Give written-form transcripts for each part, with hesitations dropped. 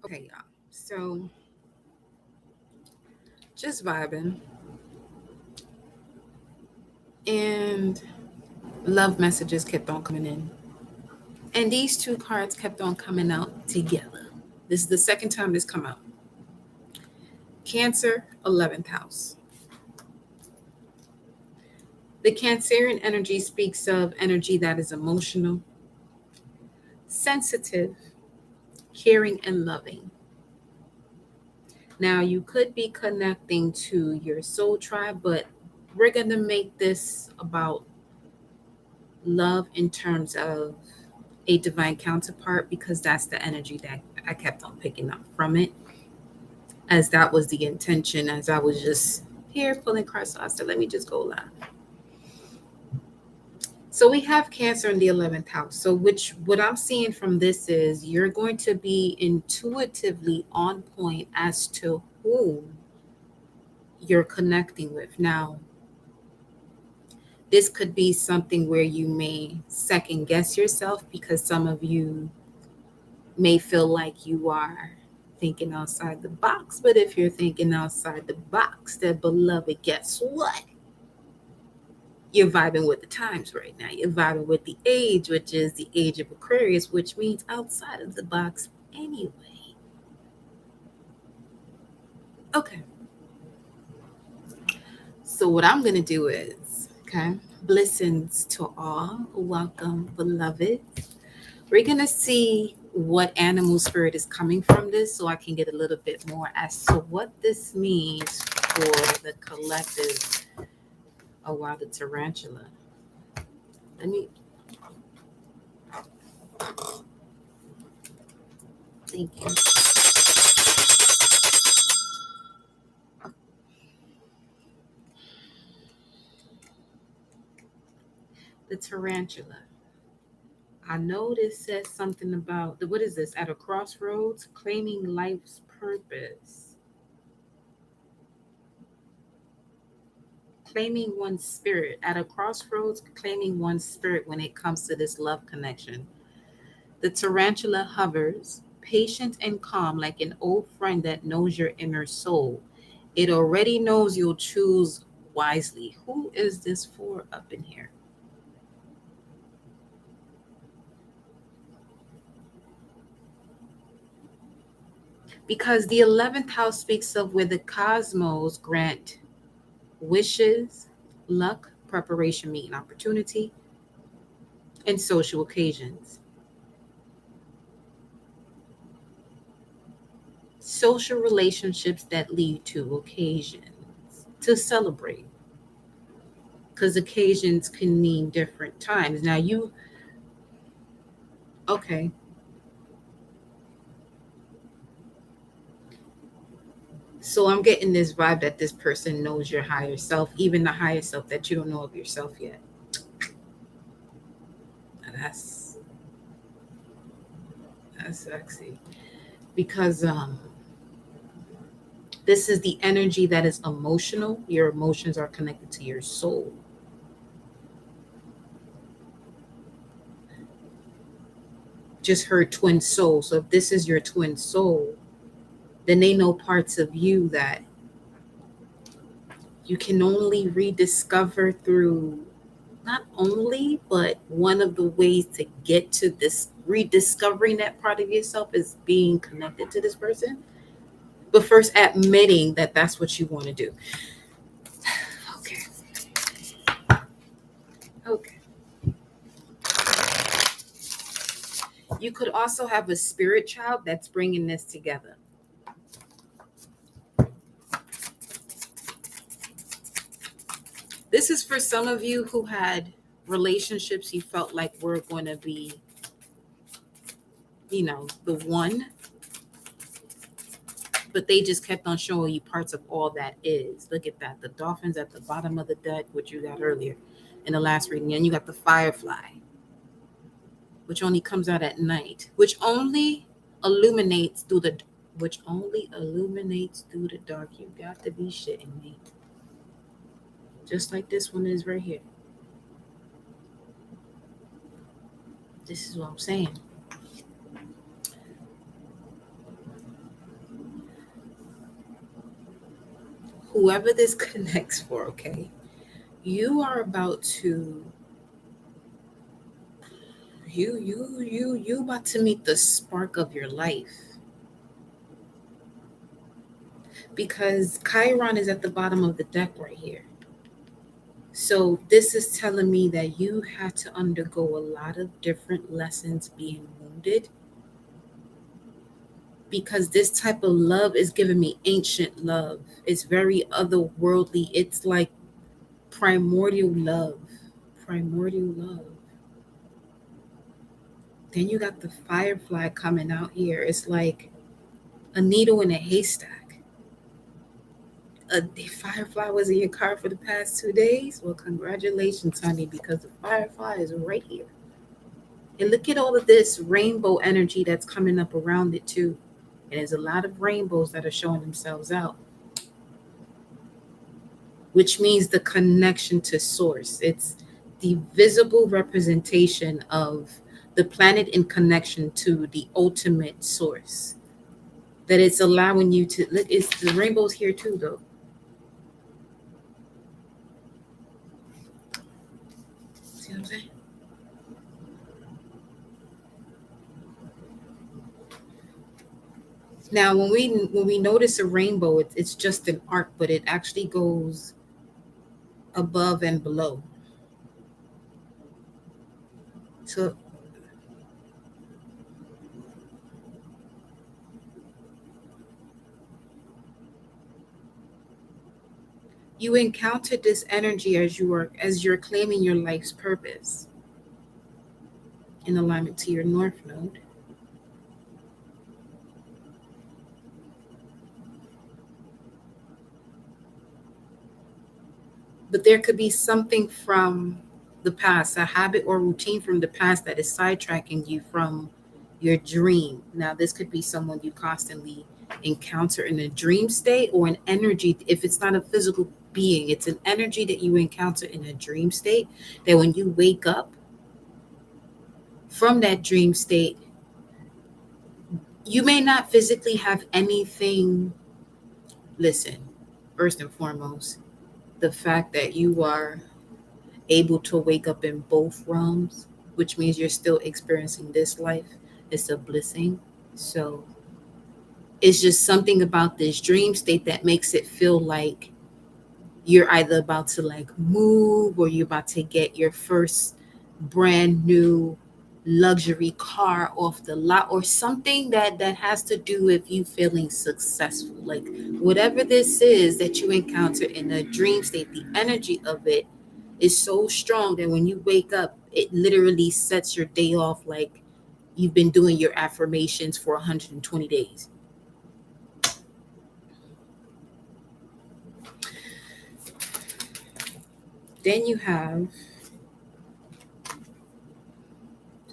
Okay, y'all. So just vibing and love messages kept on coming in. And these two cards kept on coming out together. This is the second time this come out. Cancer, 11th house. The Cancerian energy speaks of energy that is emotional, sensitive, caring, and loving. Now, you could be connecting to your soul tribe, but we're going to make this about love in terms of a divine counterpart because that's the energy that I kept on picking up from it, as that was the intention. As I was just here pulling cards, so I said, let me just go live. So we have Cancer in the 11th house. So what I'm seeing from this is you're going to be intuitively on point as to who you're connecting with. Now, this could be something where you may second guess yourself because some of you may feel like you are thinking outside the box. But if you're thinking outside the box, then beloved, guess what? You're vibing with the times right now. You're vibing with the age, which is the age of Aquarius, which means outside of the box anyway. Okay. So what I'm gonna do is, okay, blessings to all. Welcome, beloved. We're going to see what animal spirit is coming from this so I can get a little bit more as to what this means for the collective. Oh, wow, the tarantula. Let me, thank you. The tarantula. I know this says something about, what is this? At a crossroads, claiming life's purpose. Claiming one's spirit. At a crossroads, claiming one's spirit when it comes to this love connection. The tarantula hovers, patient and calm, like an old friend that knows your inner soul. It already knows you'll choose wisely. Who is this for up in here? Because the 11th house speaks of where the cosmos grant wishes, luck, preparation, meeting opportunity, and social occasions. Social relationships that lead to occasions to celebrate. Because occasions can mean different times. Now, okay, so I'm getting this vibe that this person knows your higher self, even the higher self that you don't know of yourself yet. Now that's sexy because this is the energy that is emotional. Your emotions are connected to your soul. Just heard twin soul. So if this is your twin soul, then they know parts of you that you can only rediscover through, not only, but one of the ways to get to this rediscovering that part of yourself is being connected to this person. But first, admitting that that's what you want to do. Okay. Okay. You could also have a spirit child that's bringing this together. This is for some of you who had relationships you felt like were going to be, the one, but they just kept on showing you parts of all that is. Look at that. The dolphins at the bottom of the deck, which you got earlier in the last reading. And you got the firefly, which only comes out at night, illuminates through the which only illuminates through the dark. You got to be shitting me. Just like this one is right here. This is what I'm saying. whoever this connects for, okay, you are about to you about to meet the spark of your life, because Chiron is at the bottom of the deck right here. So this is telling me that you had to undergo a lot of different lessons being wounded, because this type of love is giving me ancient love. It's very otherworldly. It's like primordial love. Primordial love. Then you got the firefly coming out here. It's like a needle in a haystack. The firefly was in your car for the past 2 days. Well, congratulations, honey, because the firefly is right here. And look at all of this rainbow energy that's coming up around it too. And there's a lot of rainbows that are showing themselves out, which means the connection to source. It's the visible representation of the planet in connection to the ultimate source. That it's allowing you to look. It's the rainbows here too, though. See what I'm saying? Now, when we notice a rainbow, it's just an arc, but it actually goes above and below. So you encounter this energy as you're claiming your life's purpose in alignment to your north node. But there could be something from the past, a habit or routine from the past that is sidetracking you from your dream. Now, this could be someone you constantly encounter in a dream state, or an energy. If it's not a physical being, it's an energy that you encounter in a dream state, that when you wake up from that dream state, you may not physically have anything. Listen, first and foremost, the fact that you are able to wake up in both realms, which means you're still experiencing this life, is a blessing. So it's just something about this dream state that makes it feel like you're either about to like move, or you're about to get your first brand new luxury car off the lot, or something that has to do with you feeling successful. Like whatever this is that you encounter in a dream state, the energy of it is so strong that when you wake up, it literally sets your day off like you've been doing your affirmations for 120 days. Then you have,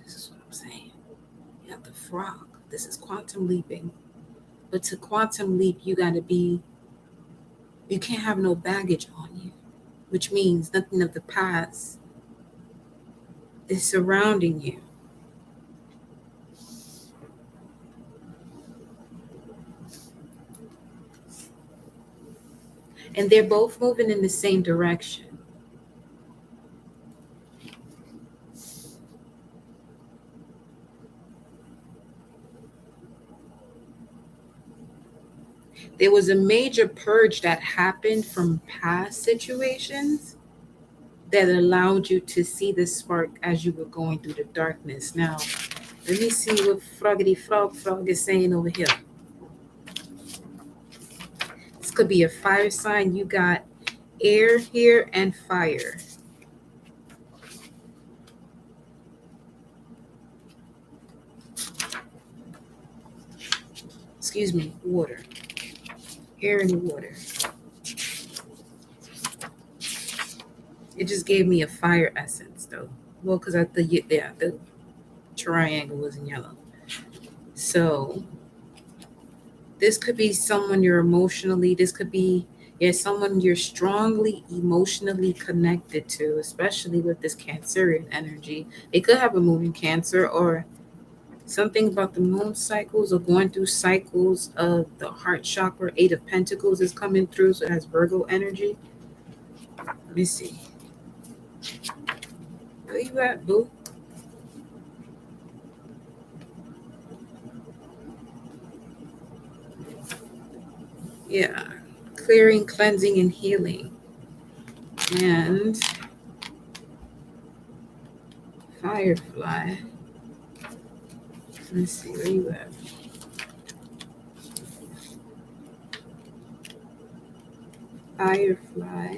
this is what I'm saying, you have the frog. This is quantum leaping. But to quantum leap, you can't have no baggage on you, which means nothing of the past is surrounding you. And they're both moving in the same direction. There was a major purge that happened from past situations that allowed you to see the spark as you were going through the darkness. Now, let me see what Froggity Frog is saying over here. This could be a fire sign. You got air here and fire. Excuse me, water. Air and water. It just gave me a fire essence though. Well, because the triangle was in yellow. So this could be someone you're emotionally, this could be someone you're strongly emotionally connected to, especially with this Cancerian energy. It could have a moon in Cancer, or Something about the moon cycles or going through cycles of the heart chakra. Eight of Pentacles is coming through, so it has Virgo energy. Let me see. Where you at, boo? Yeah. Clearing, cleansing, and healing. And Firefly. Let's see, where you at? Firefly.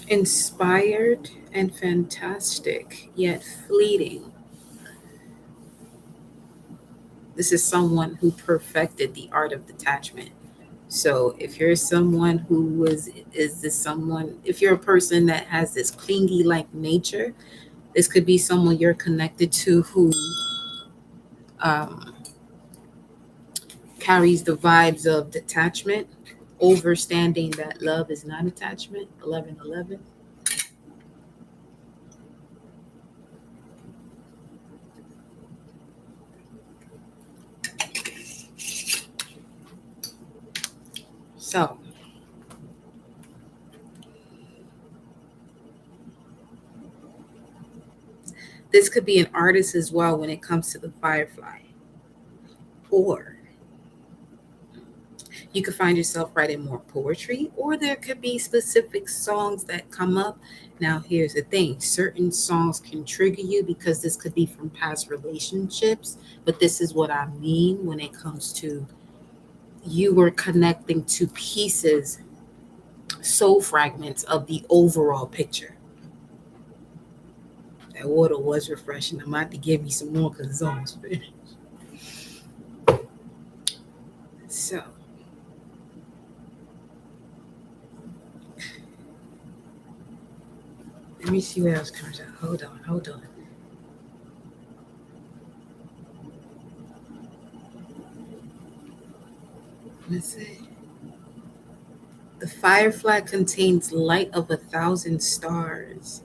Inspired and fantastic, yet fleeting. This is someone who perfected the art of detachment. So if you're someone who is this someone, if you're a person that has this clingy like nature, this could be someone you're connected to who um, carries the vibes of detachment, overstanding that love is not attachment. 1111. So this could be an artist as well when it comes to the Firefly. Or you could find yourself writing more poetry, or there could be specific songs that come up. Now, here's the thing, certain songs can trigger you because this could be from past relationships, but this is what I mean when it comes to you were connecting to pieces, soul fragments of the overall picture. That water was refreshing. I'm about to give me some more because it's almost finished. So, let me see what else comes out. Hold on. Let's see. The firefly contains light of 1,000 stars.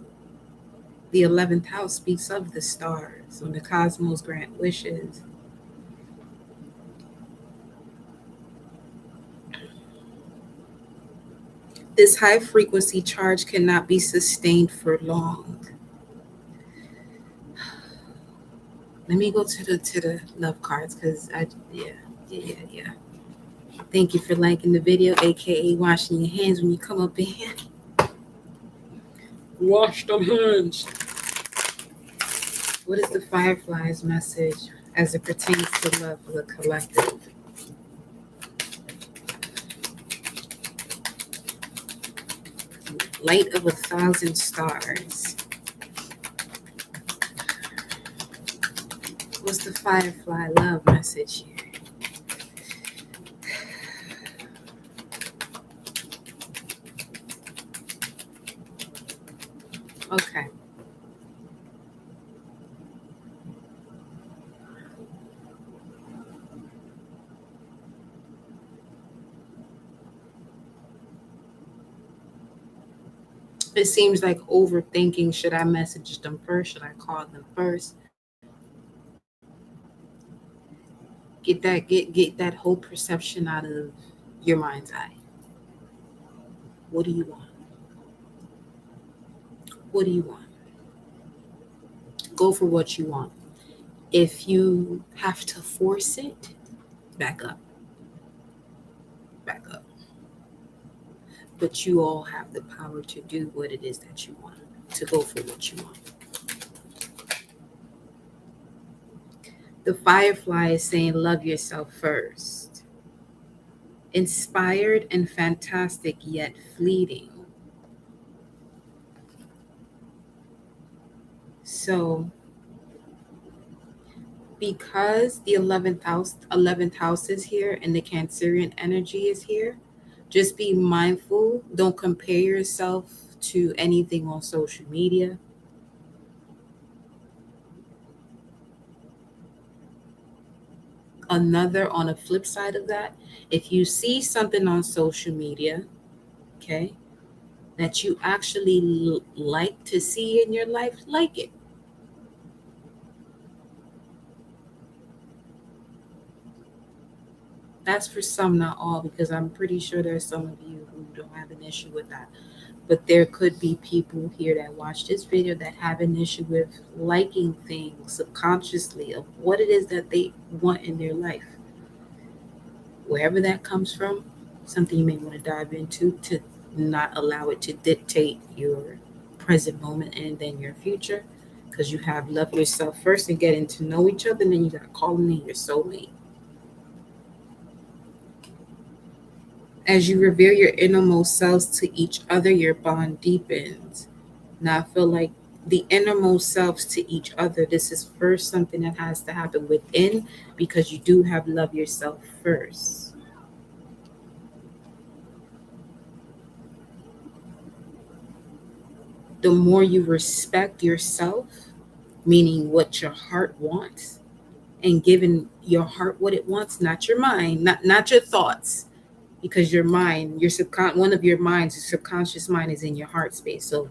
The 11th house speaks of the stars. When the cosmos grant wishes. This high frequency charge cannot be sustained for long. Let me go to the love cards because yeah. Thank you for liking the video, aka washing your hands when you come up in here. Wash them hands. What is the firefly's message as it pertains to love for the collective? Light of 1,000 stars. What's the firefly love message here? Okay. It seems like overthinking. Should I message them first? Should I call them first? Get that whole perception out of your mind's eye. What do you want? What do you want? Go for what you want. If you have to force it, back up. Back up. But you all have the power to do what it is that you want, to go for what you want. The firefly is saying, love yourself first. Inspired and fantastic, yet fleeting. So, because the 11th house is here and the Cancerian energy is here, just be mindful. Don't compare yourself to anything on social media. Another, on a flip side of that, if you see something on social media, okay, that you actually like to see in your life, like it. That's for some, not all, because I'm pretty sure there's some of you who don't have an issue with that. But there could be people here that watch this video that have an issue with liking things subconsciously of what it is that they want in their life. Wherever that comes from, something you may want to dive into to not allow it to dictate your present moment and then your future. Because you have love yourself first and getting to know each other, and then you got calling in your soulmate. As you reveal your innermost selves to each other, your bond deepens. Now, I feel like the innermost selves to each other, this is first something that has to happen within because you do have love yourself first. The more you respect yourself, meaning what your heart wants, and giving your heart what it wants, not your mind, not your thoughts, because your mind, one of your minds, your subconscious mind is in your heart space. So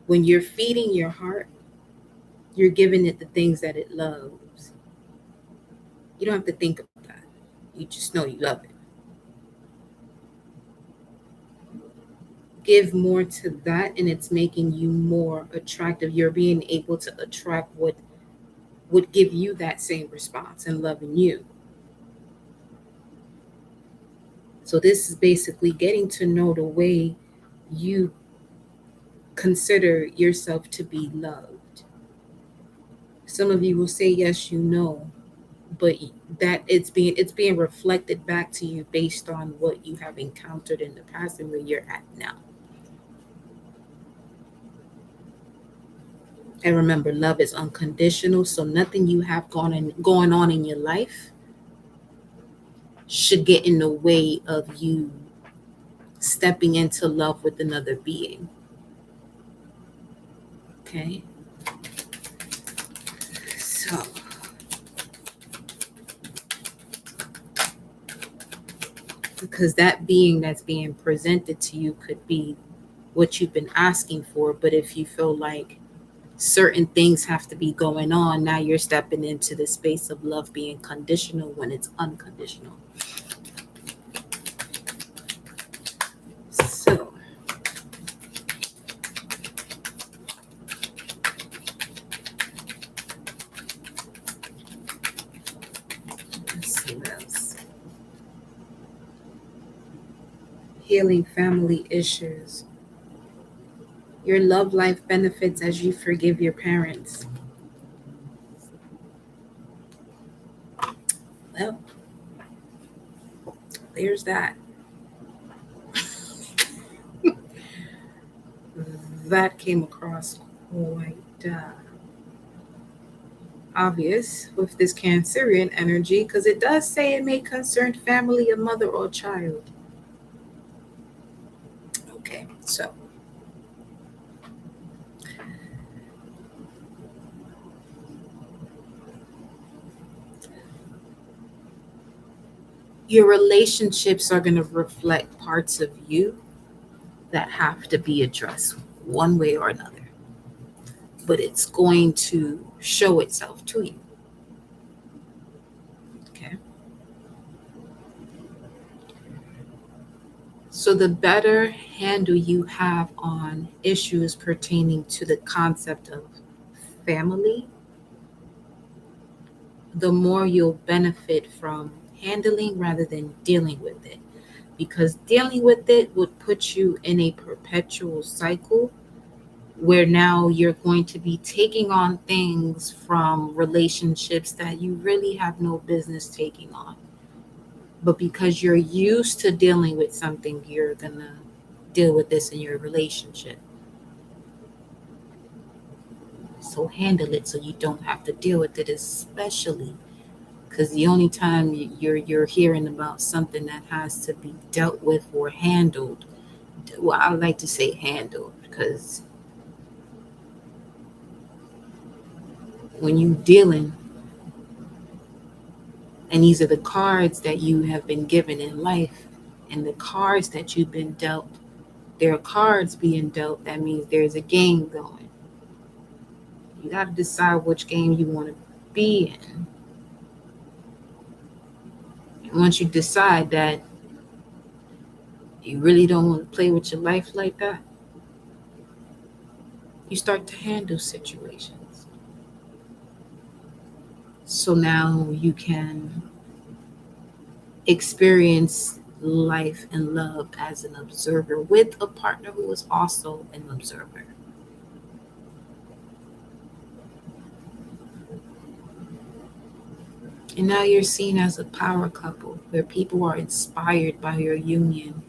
when you're feeding your heart, you're giving it the things that it loves. You don't have to think about that. You just know you love it. Give more to that, and it's making you more attractive. You're being able to attract what would give you that same response and loving you. So this is basically getting to know the way you consider yourself to be loved. Some of you will say yes, you know, but that it's being reflected back to you based on what you have encountered in the past and where you're at now. And remember, love is unconditional, so nothing you have going on in your life should get in the way of you stepping into love with another being. Okay? So, because that being that's being presented to you could be what you've been asking for, but if you feel like certain things have to be going on, now you're stepping into the space of love being conditional when it's unconditional. So let's see what else. Healing family issues. Your love life benefits as you forgive your parents. Well, there's that. That came across quite obvious with this Cancerian energy because it does say it may concern family, a mother, or child. Okay, so your relationships are going to reflect parts of you that have to be addressed one way or another, but it's going to show itself to you. Okay. So the better handle you have on issues pertaining to the concept of family, the more you'll benefit from handling rather than dealing with it. Because dealing with it would put you in a perpetual cycle where now you're going to be taking on things from relationships that you really have no business taking on. But because you're used to dealing with something, you're going to deal with this in your relationship. So handle it so you don't have to deal with it, especially because the only time you're hearing about something that has to be dealt with or handled, well, I like to say handled because when you dealing, and these are the cards that you have been given in life and the cards that you've been dealt, there are cards being dealt, that means there's a game going. You got to decide which game you want to be in. once you decide that you really don't want to play with your life like that, you start to handle situations. So now you can experience life and love as an observer with a partner who is also an observer. And now you're seen as a power couple where people are inspired by your union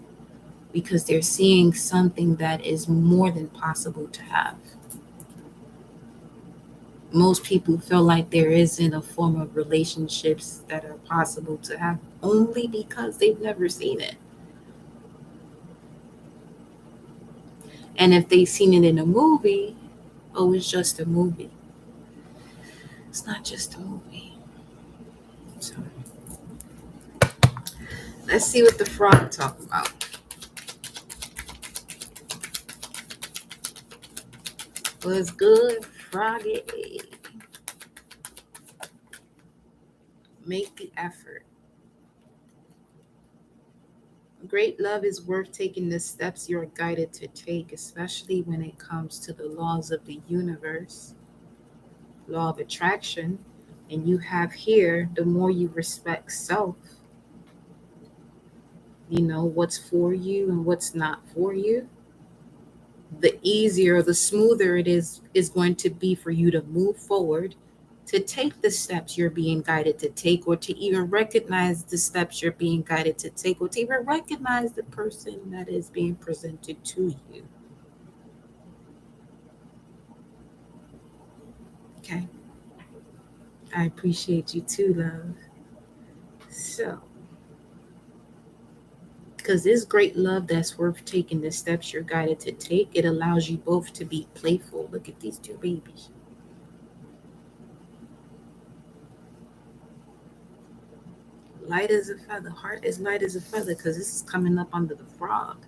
because they're seeing something that is more than possible to have. Most people feel like there isn't a form of relationships that are possible to have only because they've never seen it. And if they've seen it in a movie, oh, it's just a movie. It's not just a movie. So let's see what the frog talk about. What's good, froggy? Make the effort. Great love is worth taking the steps you're guided to take, especially when it comes to the laws of the universe, law of attraction. And you have here, the more you respect self, you know what's for you and what's not for you, the easier, the smoother it is going to be for you to move forward, to take the steps you're being guided to take, or to even recognize the steps you're being guided to take, or to even recognize the person that is being presented to you. Okay. I appreciate you too, love. So, because this great love that's worth taking the steps you're guided to take, it allows you both to be playful. Look at these two babies. Light as a feather, heart as light as a feather, because this is coming up under the frog.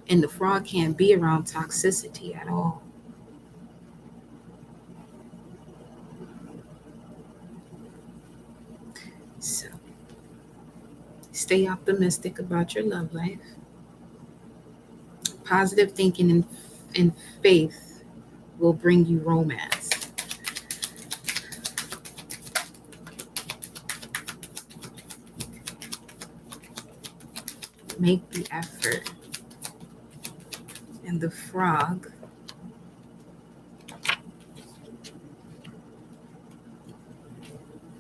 And the frog can't be around toxicity at all. So stay optimistic about your love life. Positive thinking and faith will bring you romance. Make the effort. And the frog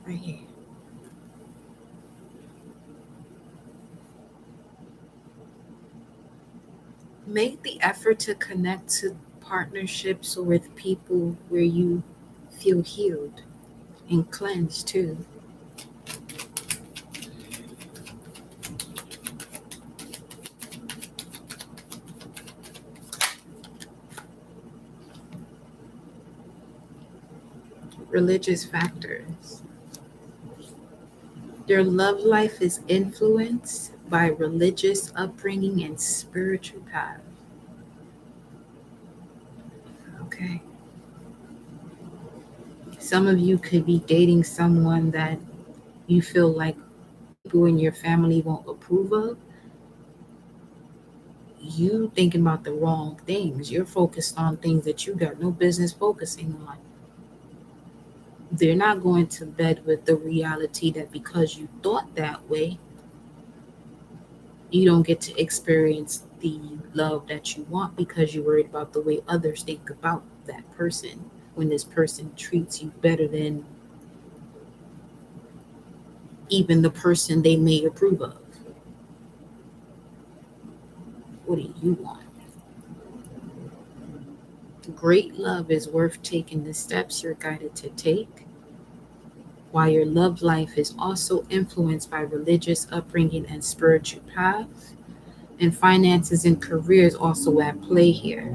right here. Make the effort to connect to partnerships with people where you feel healed and cleansed too. Religious factors. Your love life is influenced by religious upbringing and spiritual path. Okay. Some of you could be dating someone that you feel like people in your family won't approve of. You thinking about the wrong things. You're focused on things that you got no business focusing on. They're not going to bed with the reality that because you thought that way, you don't get to experience the love that you want because you're worried about the way others think about that person when this person treats you better than even the person they may approve of. What do you want? Great love is worth taking the steps you're guided to take, while your love life is also influenced by religious upbringing and spiritual path, and finances and careers also at play here.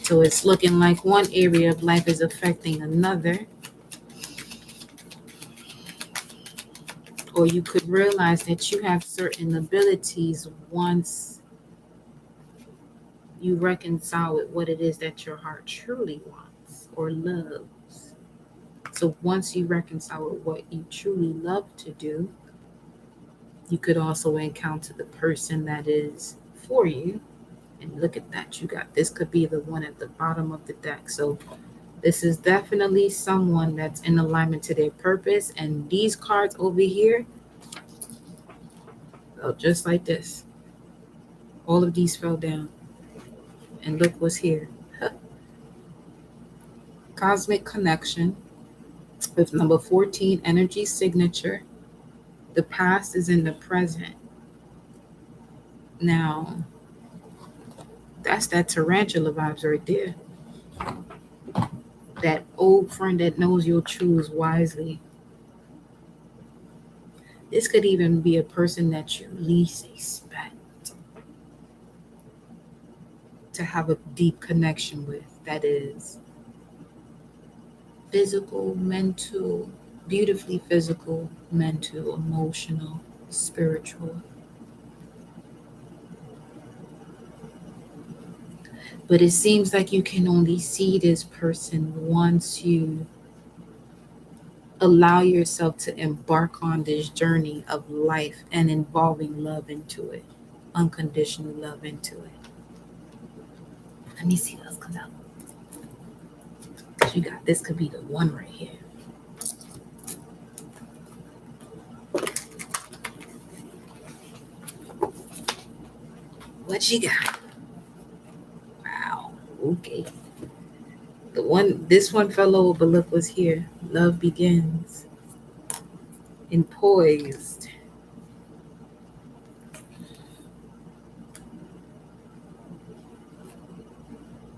So it's looking like one area of life is affecting another, or you could realize that you have certain abilities once you reconcile with what it is that your heart truly wants. or loves. So once you reconcile with what you truly love to do, you could also encounter the person that is for you. And look at that. You got this could be the one at the bottom of the deck. So this is definitely someone that's in alignment to their purpose. And these cards over here, oh, just like this, all of these fell down. And look what's here. Cosmic connection with number 14, energy signature. The past is in the present. Now, that's that tarantula vibes right there. That old friend that knows you'll choose wisely. This could even be a person that you least expect to have a deep connection with. That is physical, mental, beautifully physical, mental, emotional, spiritual. But it seems like you can only see this person once you allow yourself to embark on this journey of life and involving love into it, unconditional love into it. Let me see what else comes out. You got this could be the one right here. What you got? Wow. Okay. This one fell over, but look what's here. Love begins. And poised.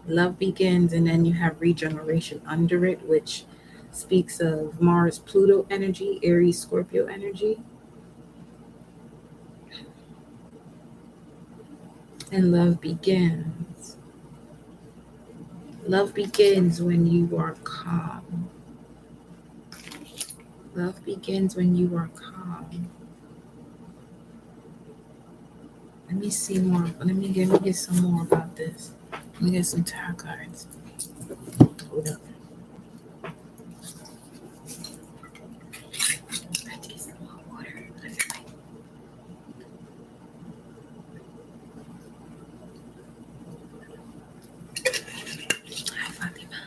Love begins, and then you have regeneration under it, which speaks of Mars, Pluto energy, Aries, Scorpio energy. And love begins. Love begins when you are calm. Love begins when you are calm. Let me see more. Let me get some more about this. Let me get some tarot cards. Hold up. I have to get some more water. Hi, Fatima.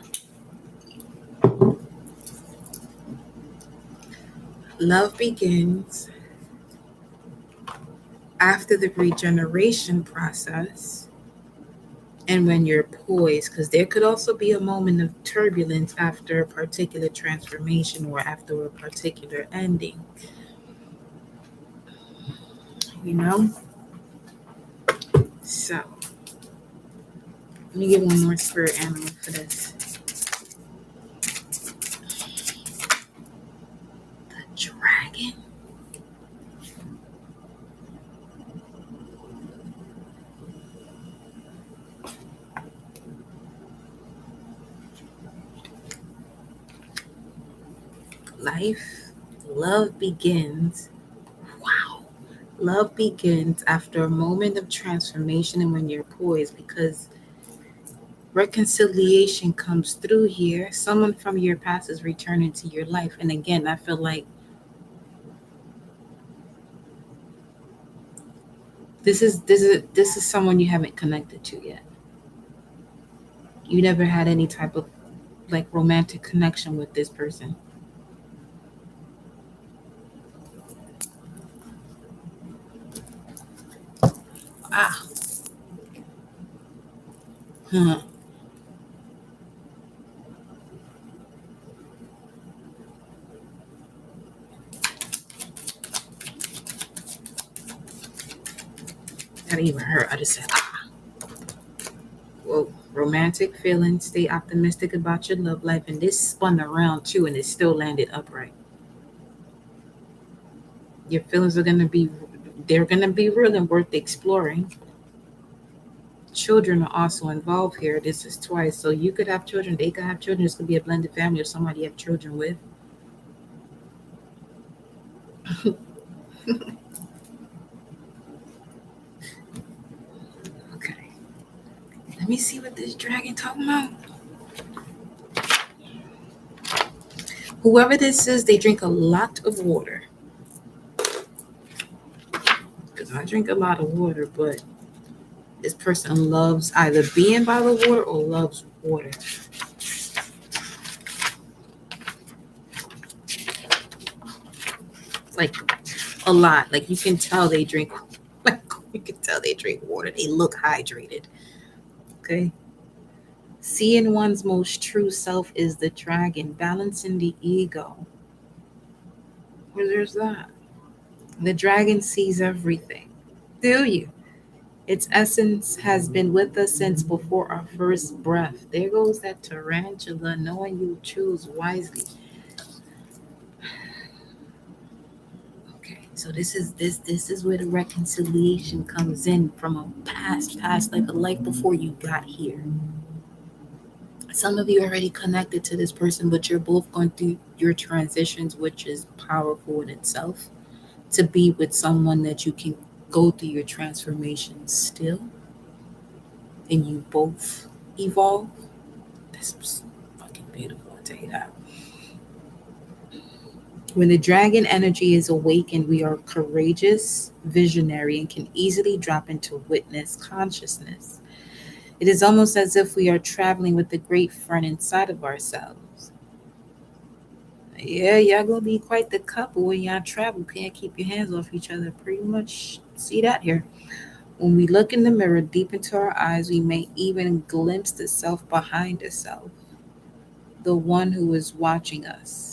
Love begins after the regeneration process and when you're poised, because there could also be a moment of turbulence after a particular transformation or after a particular ending. You know? So, let me get one more spirit animal for this. The dragon. Life, love begins. Wow. Love begins after a moment of transformation and when you're poised, because reconciliation comes through here. Someone from your past is returning to your life. And again, I feel like this is someone you haven't connected to yet. You never had any type of like romantic connection with this person. Ah. Huh. That even hurt. I just said, ah. Whoa. Romantic feelings. Stay optimistic about your love life. And this spun around too, and it still landed upright. Your feelings are they're gonna be real and worth exploring. Children are also involved here. This is twice. So you could have children, they could have children. This could be a blended family or somebody you have children with. Okay. Let me see what this dragon talking about. Whoever this is, they drink a lot of water. Because I drink a lot of water, but this person loves either being by the water or loves water. Like a lot. Like you can tell they drink like you can tell they drink water. They look hydrated. Okay. Seeing one's most true self is the dragon, balancing the ego. Where there's that. The dragon sees everything. Do you? Its essence has been with us since before our first breath. There goes that tarantula, knowing you choose wisely. Okay, so this is where the reconciliation comes in from a past, like a life before you got here. Some of you already connected to this person, but you're both going through your transitions, which is powerful in itself. To be with someone that you can go through your transformation still, and you both evolve. That's fucking beautiful, I'll tell you that. When the dragon energy is awakened, we are courageous, visionary, and can easily drop into witness consciousness. It is almost as if we are traveling with a great friend inside of ourselves. Yeah, y'all gonna be quite the couple when y'all travel. Can't keep your hands off each other. Pretty much see that here. When we look in the mirror deep into our eyes, we may even glimpse the self behind the self, the one who is watching us.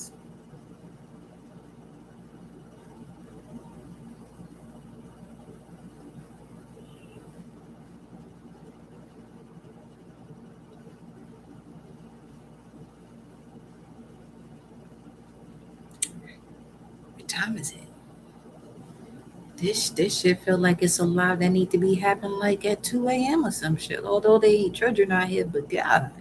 What time is it? This shit feel like it's a lot that need to be happening like at 2 a.m. or some shit. Although they children not here, but God.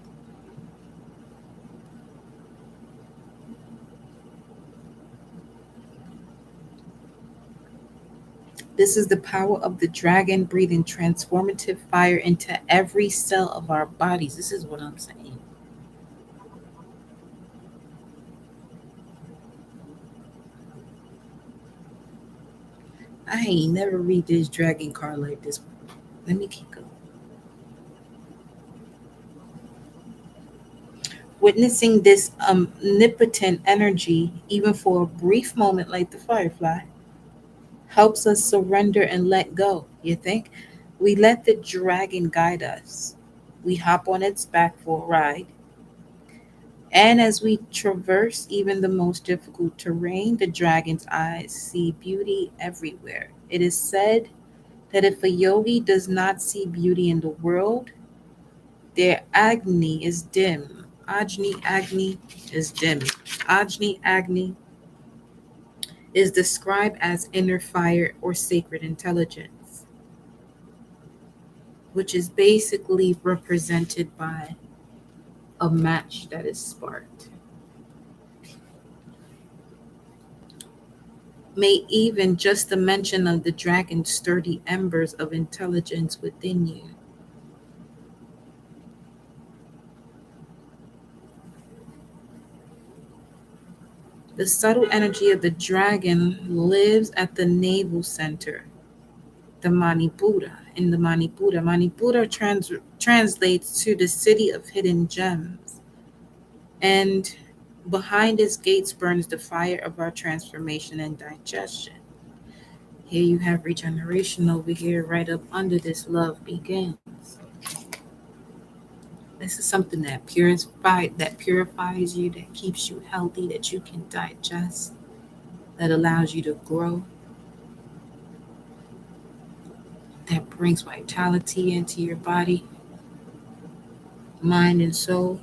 This is the power of the dragon breathing transformative fire into every cell of our bodies. This is what I'm saying. I ain't never read this dragon card like this. Let me keep going. Witnessing this omnipotent energy, even for a brief moment, like the firefly, helps us surrender and let go. You think? We let the dragon guide us. We hop on its back for a ride. And as we traverse even the most difficult terrain, the dragon's eyes see beauty everywhere. It is said that if a yogi does not see beauty in the world, their Agni is dim. Ajni Agni is dim. Ajni Agni is described as inner fire or sacred intelligence, which is basically represented by a match that is sparked. May even just the mention of the dragon's sturdy embers of intelligence within you. The subtle energy of the dragon lives at the navel center, the Manipura. In the Manipura, Manipura translates to the city of hidden gems. And behind its gates burns the fire of our transformation and digestion. Here you have regeneration over here, right up under this love begins. This is something that purifies you, that keeps you healthy, that you can digest, that allows you to grow, that brings vitality into your body, mind and soul,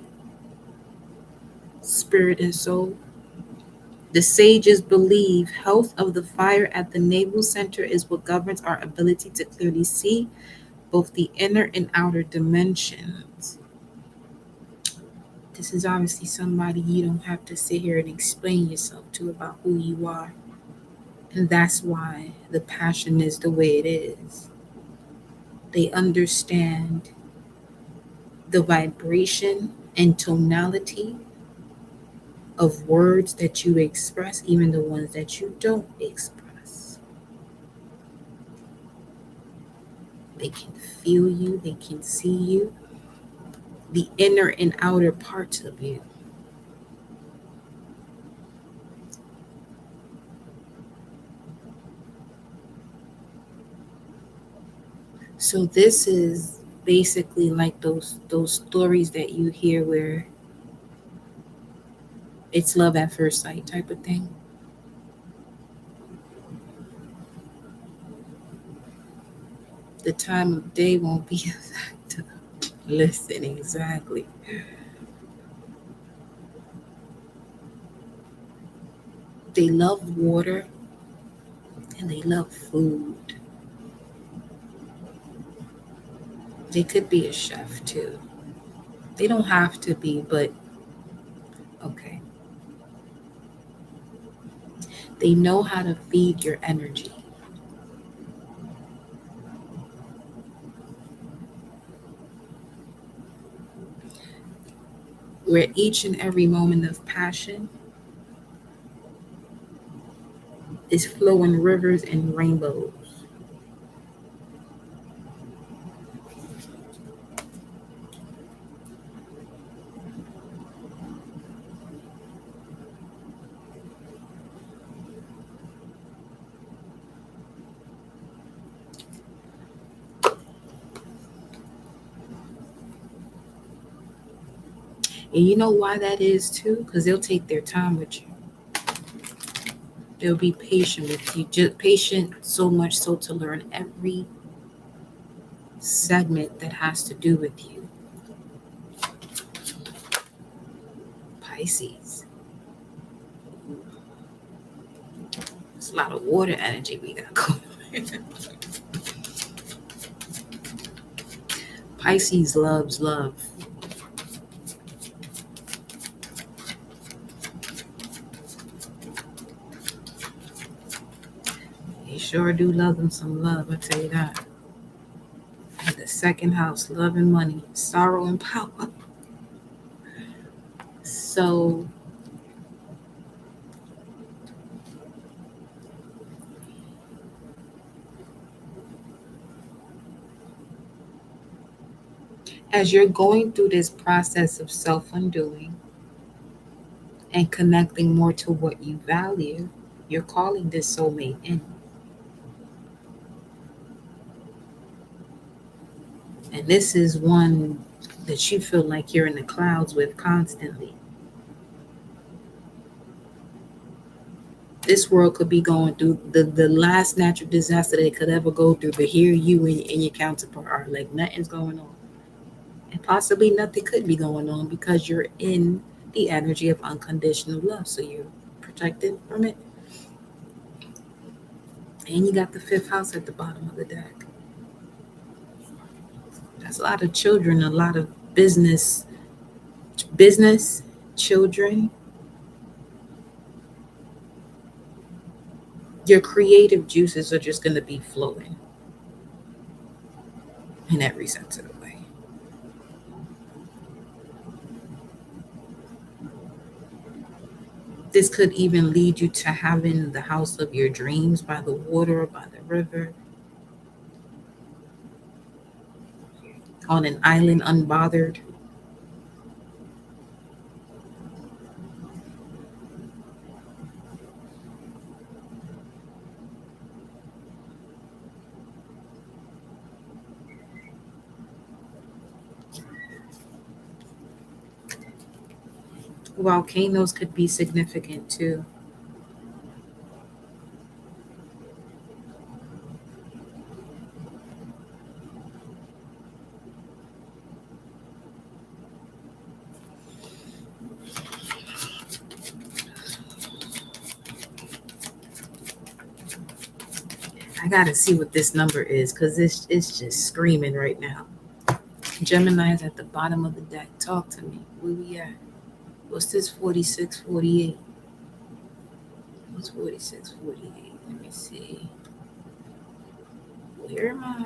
spirit and soul. The sages believe health of the fire at the navel center is what governs our ability to clearly see both the inner and outer dimensions. This is obviously somebody you don't have to sit here and explain yourself to about who you are. And that's why the passion is the way it is. They understand the vibration and tonality of words that you express, even the ones that you don't express. They can feel you, they can see you, the inner and outer parts of you. So this is basically like those stories that you hear where it's love at first sight type of thing. The time of day won't be a factor. Listen, exactly. They love water and they love food. They could be a chef too. They don't have to be, but okay. They know how to feed your energy. Where each and every moment of passion is flowing rivers and rainbows. And you know why that is too? Because they'll take their time with you. They'll be patient with you, just patient so much so to learn every segment that has to do with you. Pisces. It's a lot of water energy we got going. Pisces loves love. They sure do love them some love, I tell you that. And the second house, love and money, sorrow and power. So as you're going through this process of self undoing and connecting more to what you value, you're calling this soulmate in. And this is one that you feel like you're in the clouds with constantly. This world could be going through the last natural disaster they could ever go through, but here you and your counterpart are like nothing's going on. And possibly nothing could be going on because you're in the energy of unconditional love. So you're protected from it. And you got the fifth house at the bottom of the deck. That's a lot of children, a lot of business, children. Your creative juices are just going to be flowing in every sense of the way. This could even lead you to having the house of your dreams by the water or by the river, on an island unbothered. Volcanoes could be significant too. I gotta see what this number is because it's just screaming right now. Gemini is at the bottom of the deck. Talk to me. Where we at? What's this 46, 48? What's 46, 48? Let me see. Where am I?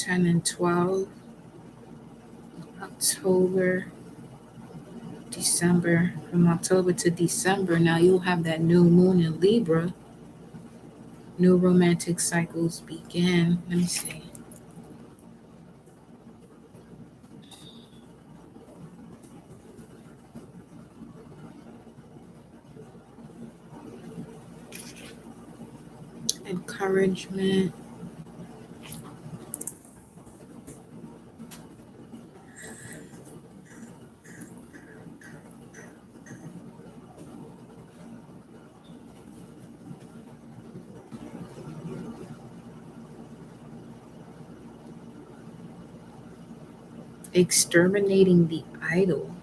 10 and 12, October, December. From October to December, now you'll have that new moon in Libra. New romantic cycles begin. Let me see. Encouragement. Exterminating the idol.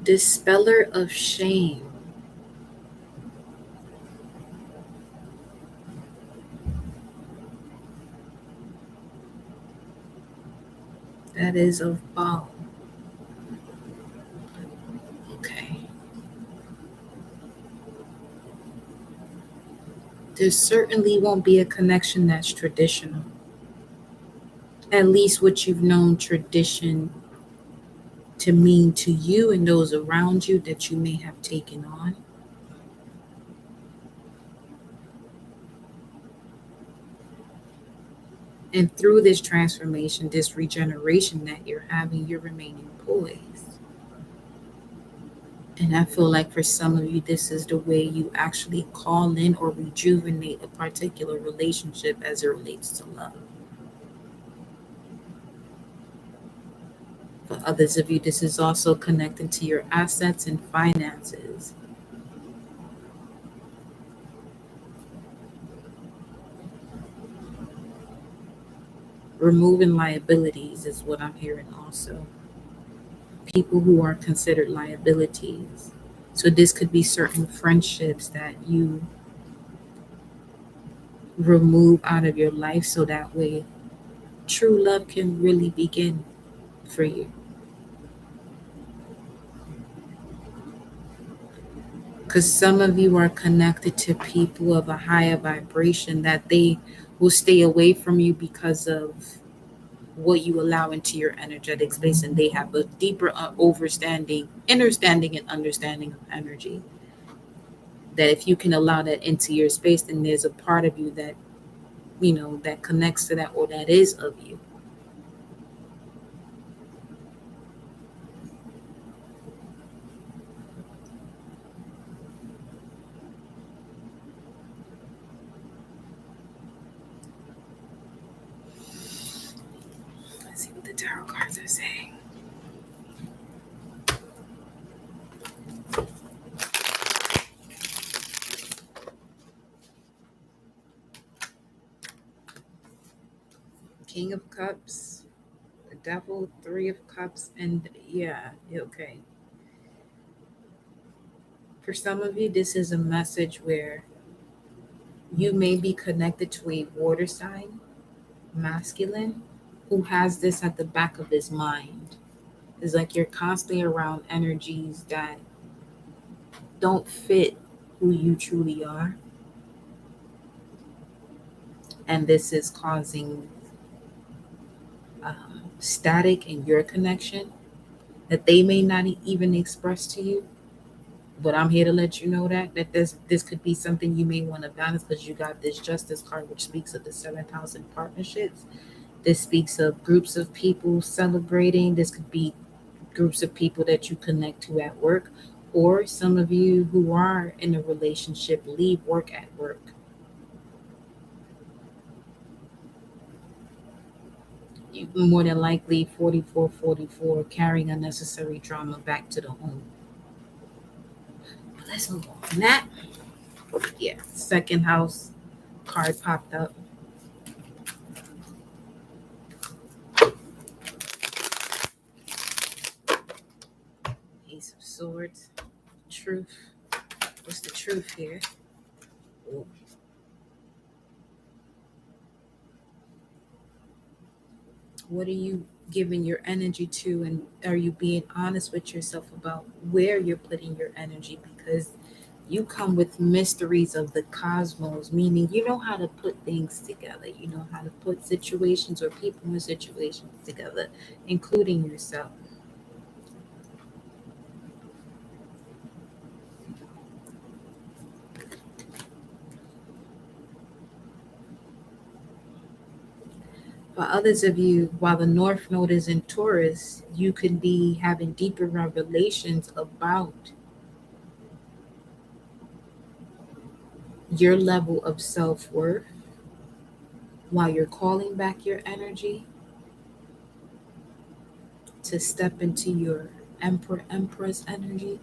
Dispeller of shame. That is of Baal. Okay. There certainly won't be a connection that's traditional. At least what you've known tradition to mean to you and those around you that you may have taken on. And through this transformation, this regeneration that you're having, you're remaining poised. And I feel like for some of you, this is the way you actually call in or rejuvenate a particular relationship as it relates to love. For others of you, this is also connected to your assets and finances. Removing liabilities is what I'm hearing also. People who are considered liabilities. So this could be certain friendships that you remove out of your life so that way true love can really begin for you. Because some of you are connected to people of a higher vibration that they will stay away from you because of what you allow into your energetic space, and they have a deeper understanding and understanding of energy. That if you can allow that into your space, then there's a part of you that that connects to that or that is of you. Let's see what the tarot cards are saying. King of Cups, the Devil, Three of Cups, and yeah, okay. For some of you, this is a message where you may be connected to a water sign, masculine, who has this at the back of his mind. It's like you're constantly around energies that don't fit who you truly are. And this is causing static in your connection that they may not even express to you. But I'm here to let you know that this could be something you may want to balance because you got this Justice card, which speaks of the 7,000 partnerships. This speaks of groups of people celebrating. This could be groups of people that you connect to at work, or some of you who are in a relationship leave work at work. You more than likely 44 carrying unnecessary drama back to the home. But let's move on from that. Yeah, second house card popped up. Ace of Swords. Truth. What's the truth here? Ooh. What are you giving your energy to? And are you being honest with yourself about where you're putting your energy? Because you come with mysteries of the cosmos, meaning you know how to put things together. You know how to put situations or people in situations together, including yourself. For others of you, while the North Node is in Taurus, you could be having deeper revelations about your level of self worth while you're calling back your energy to step into your Emperor Empress energy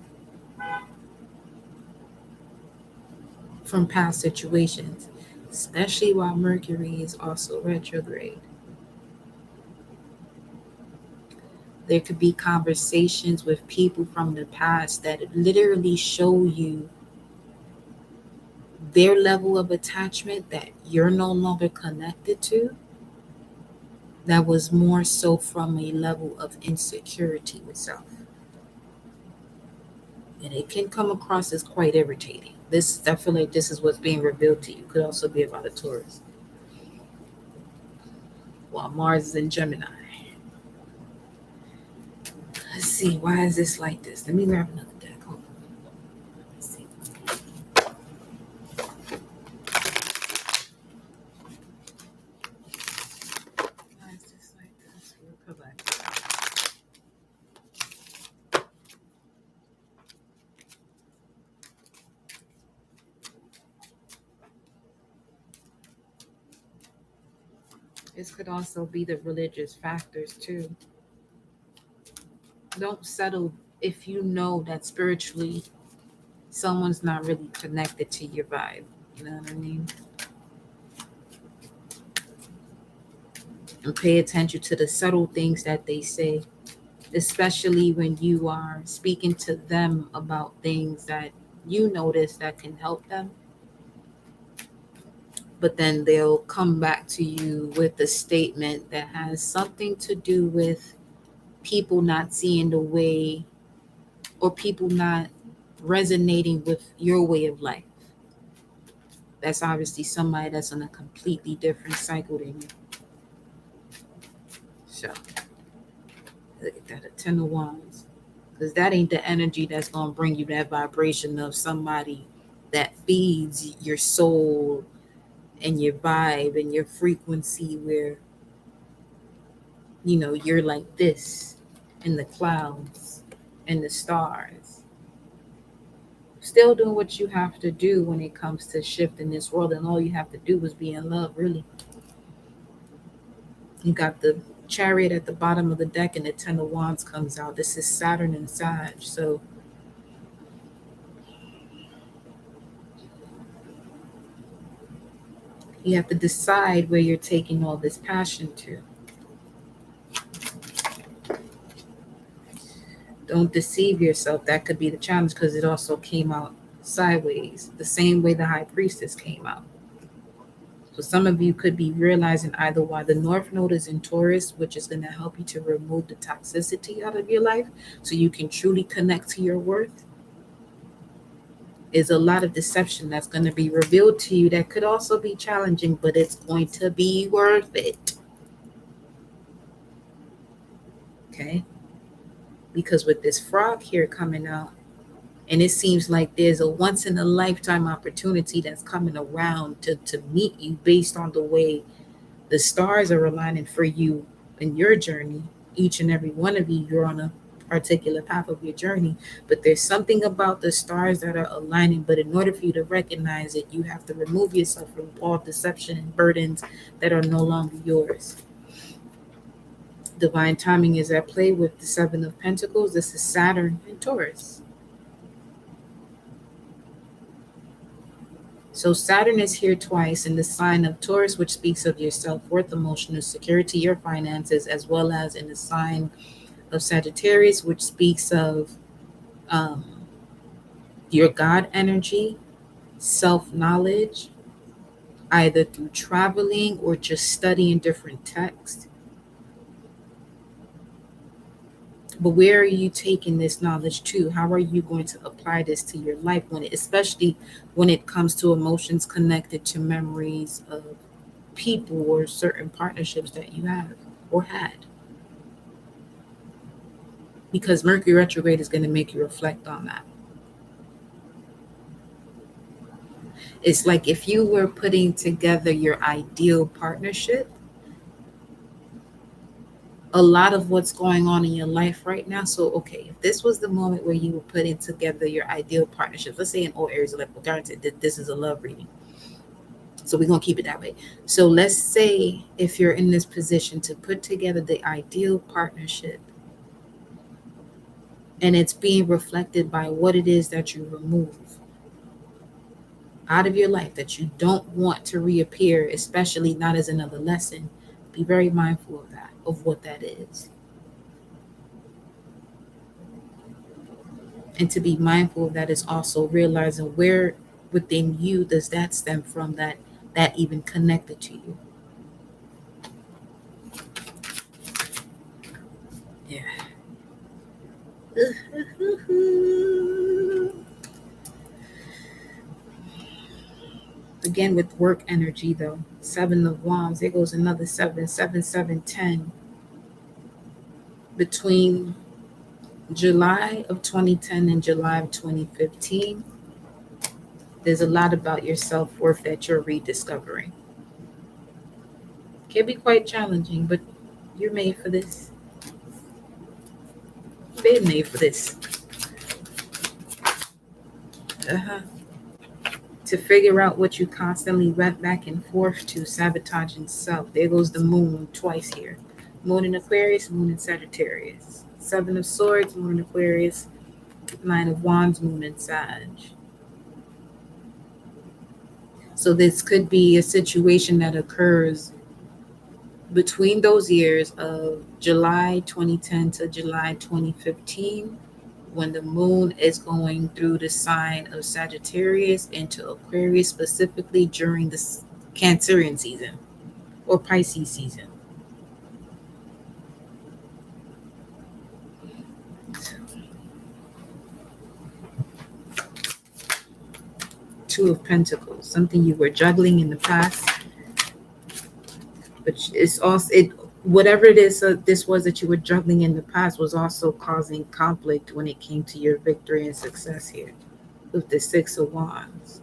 from past situations, especially while Mercury is also retrograde. There could be conversations with people from the past that literally show you their level of attachment that you're no longer connected to, that was more so from a level of insecurity with self. And it can come across as quite irritating. This, I feel like this is what's being revealed to you. Could also be about a Taurus. While Mars is in Gemini. Let's see, why is this like this? Let me grab another deck. Hold on. Let's see. Why is this like this? We'll come back to that. This could also be the religious factors too. Don't settle if you know that spiritually someone's not really connected to your vibe. You know what I mean? And pay attention to the subtle things that they say, especially when you are speaking to them about things that you notice that can help them. But then they'll come back to you with a statement that has something to do with people not seeing the way, or people not resonating with your way of life. That's obviously somebody that's on a completely different cycle than you. So look at that, a 10 of wands. Because that ain't the energy that's going to bring you that vibration of somebody that feeds your soul and your vibe and your frequency, where you're like this in the clouds and the stars, still doing what you have to do when it comes to shifting this world, and all you have to do is be in love, really. You got the Chariot at the bottom of the deck, and the 10 of wands comes out. This is Saturn and Sag. So you have to decide where you're taking all this passion to. Don't deceive yourself. That could be the challenge, because it also came out sideways, the same way the High Priestess came out. So some of you could be realizing either why the North Node is in Taurus, which is going to help you to remove the toxicity out of your life so you can truly connect to your worth. Is a lot of deception that's going to be revealed to you that could also be challenging, but it's going to be worth it. Okay? Because with this frog here coming out, and it seems like there's a once in a lifetime opportunity that's coming around to meet you based on the way the stars are aligning for you in your journey. Each and every one of you, you're on a particular path of your journey, but there's something about the stars that are aligning. But in order for you to recognize it, you have to remove yourself from all deception and burdens that are no longer yours. Divine timing is at play with the Seven of Pentacles. This is Saturn and Taurus. So Saturn is here twice in the sign of Taurus, which speaks of your self-worth, emotional security, your finances, as well as in the sign of Sagittarius, which speaks of um, your God energy, self-knowledge, either through traveling or just studying different texts. But where are you taking this knowledge to? How are you going to apply this to your life especially when it comes to emotions connected to memories of people or certain partnerships that you have or had? Because Mercury retrograde is going to make you reflect on that. It's like if you were putting together your ideal partnership, a lot of what's going on in your life right now. So, okay, if this was the moment where you were putting together your ideal partnership, let's say in all areas of life, granted that this is a love reading, so we're going to keep it that way. So let's say if you're in this position to put together the ideal partnership, and it's being reflected by what it is that you remove out of your life that you don't want to reappear, especially not as another lesson. Be very mindful of that, of what that is. And to be mindful of that is also realizing where within you does that stem from, that even connected to you. Yeah. Again, with work energy though, 7 of Wands, there goes another 7, 7, 7, 10. Between July of 2010 and July of 2015, there's a lot about your self-worth that you're rediscovering. Can be quite challenging, but you're made for this. Been made for this. Uh-huh. To figure out what you constantly went back and forth to, sabotaging self. There goes the moon twice here. Moon in Aquarius, moon in Sagittarius. 7 of Swords, moon in Aquarius. 9 of Wands, moon in Sag. So this could be a situation that occurs between those years of July 2010 to July 2015, when the moon is going through the sign of Sagittarius into Aquarius, specifically during the Cancerian season or Pisces season. Two of Pentacles, something you were juggling in the past, but it's also whatever it is this was that you were juggling in the past was also causing conflict when it came to your victory and success here with the 6 of Wands.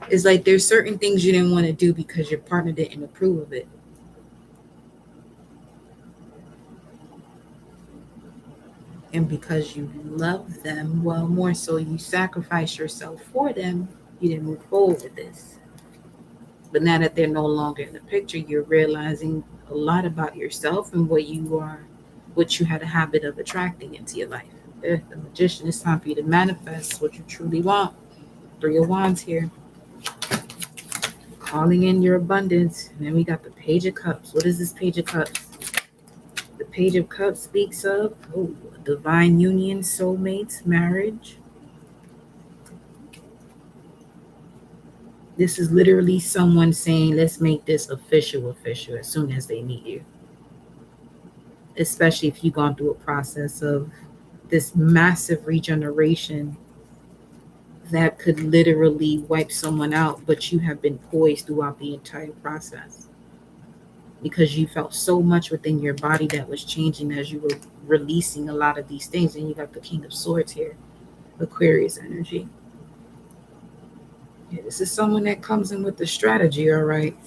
It's like there's certain things you didn't want to do because your partner didn't approve of it. And because you love them, well, more so you sacrifice yourself for them, you didn't move forward with this. But now that they're no longer in the picture, you're realizing a lot about yourself and what you had a habit of attracting into your life. The Magician, it's time for you to manifest what you truly want. 3 of Wands here. Calling in your abundance. And then we got the Page of Cups. What is this Page of Cups? The Page of Cups speaks of divine union, soulmates, marriage. This is literally someone saying, let's make this official as soon as they meet you. Especially if you've gone through a process of this massive regeneration that could literally wipe someone out, but you have been poised throughout the entire process because you felt so much within your body that was changing as you were releasing a lot of these things. And you got the King of Swords here, Aquarius energy. Yeah, this is someone that comes in with the strategy, all right.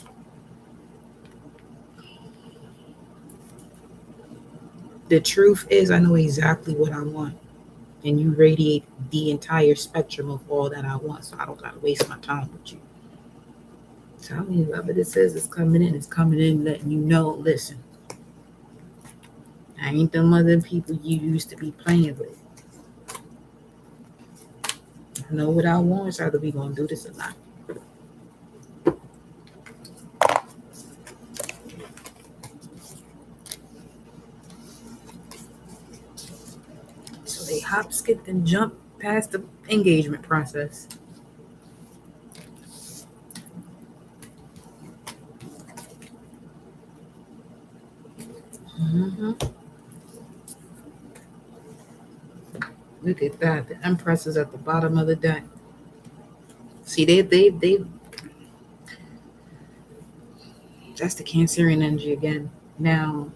The truth is, I know exactly what I want. And you radiate the entire spectrum of all that I want. So I don't got to waste my time with you. Tell me whoever this is coming in, letting you know, listen, I ain't them other people you used to be playing with. I know what I want, so either we going to do this or not. So they hop, skipped, and jumped past the engagement process. Mm-hmm. Look at that. The Empress is at the bottom of the deck. See, they that's the Cancerian energy again. Now,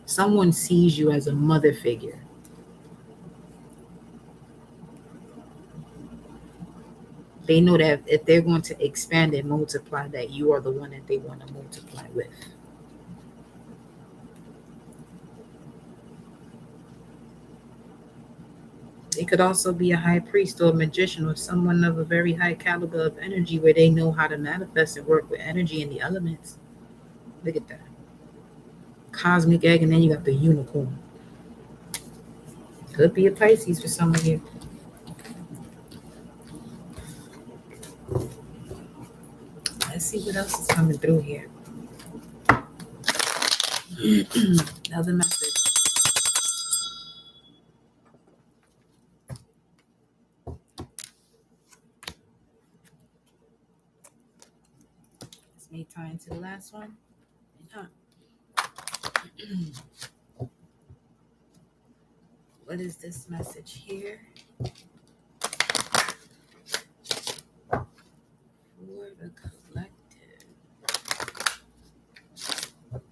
someone sees you as a mother figure. They know that if they're going to expand and multiply, that you are the one that they want to multiply with. It could also be a high priest or a magician or someone of a very high caliber of energy where they know how to manifest and work with energy and the elements. Look at that. Cosmic egg, and then you got the unicorn. Could be a Pisces for some of you. Let's see what else is coming through here. Another message. Let's make time to the last one. What is this message here? For the collective.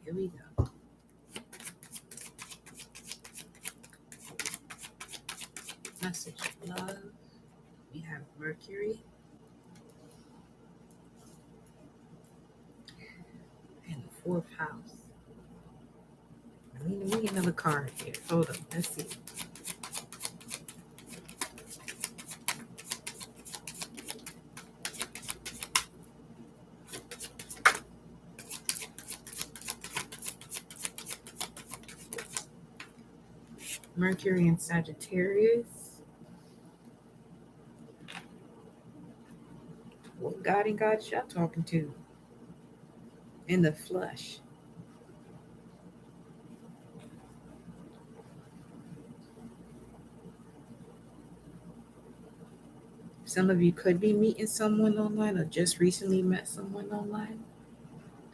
Here we go. Message of love. We have Mercury. And the fourth house. We need another card here. Hold on. Let's see. Mercury and Sagittarius. What God and God y'all talking to? In the flesh. Some of you could be meeting someone online or just recently met someone online.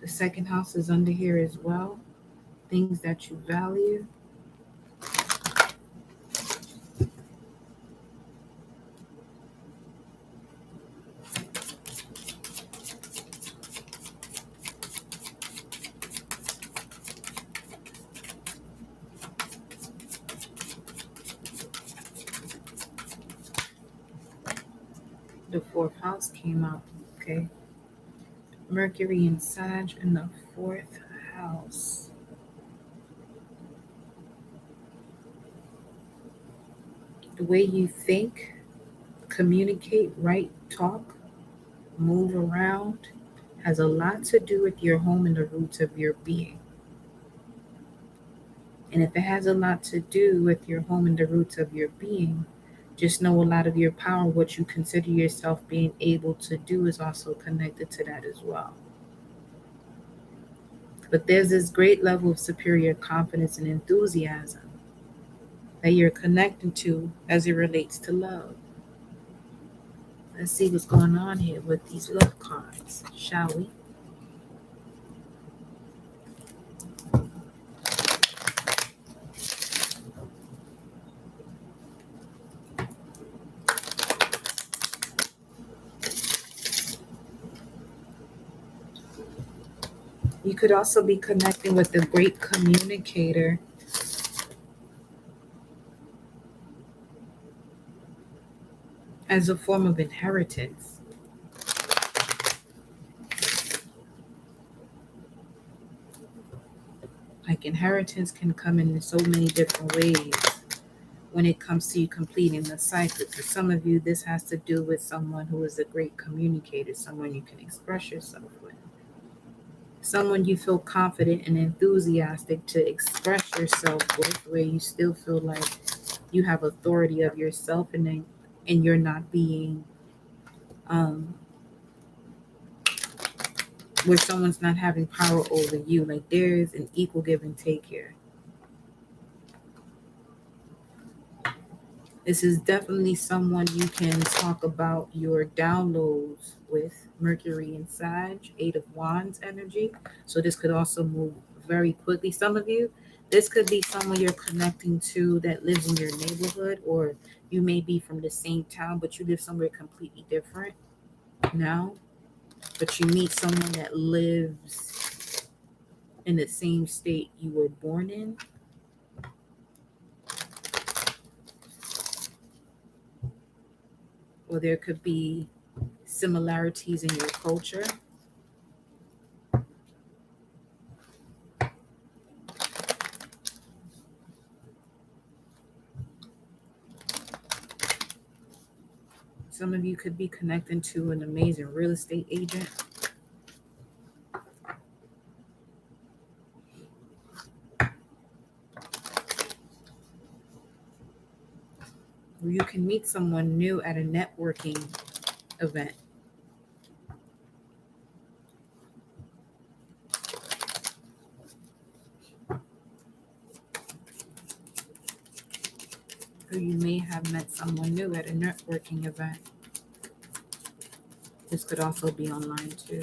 The second house is under here as well. Things that you value. The fourth house came out. Okay. Mercury and Sag in the fourth house. The way you think, communicate, write, talk, move around has a lot to do with your home and the roots of your being. And if it has a lot to do with your home and the roots of your being, just know a lot of your power, what you consider yourself being able to do, is also connected to that as well. But there's this great level of superior confidence and enthusiasm that you're connecting to as it relates to love. Let's see what's going on here with these love cards, shall we? You could also be connecting with a great communicator as a form of inheritance. Like, inheritance can come in so many different ways when it comes to you completing the cycle. For some of you, this has to do with someone who is a great communicator, someone you can express yourself with, someone you feel confident and enthusiastic to express yourself with, where you still feel like you have authority of yourself, and you're not being where someone's not having power over you. Like, there is an equal give and take here. This is definitely someone you can talk about your downloads with. Mercury and Sag, Eight of Wands energy. So this could also move very quickly. Some of you, this could be someone you're connecting to that lives in your neighborhood, or you may be from the same town, but you live somewhere completely different now. But you meet someone that lives in the same state you were born in. Or there could be similarities in your culture. Some of you could be connecting to an amazing real estate agent. Or you can meet someone new at a networking event. Or you may have met someone new at a networking event. This could also be online too.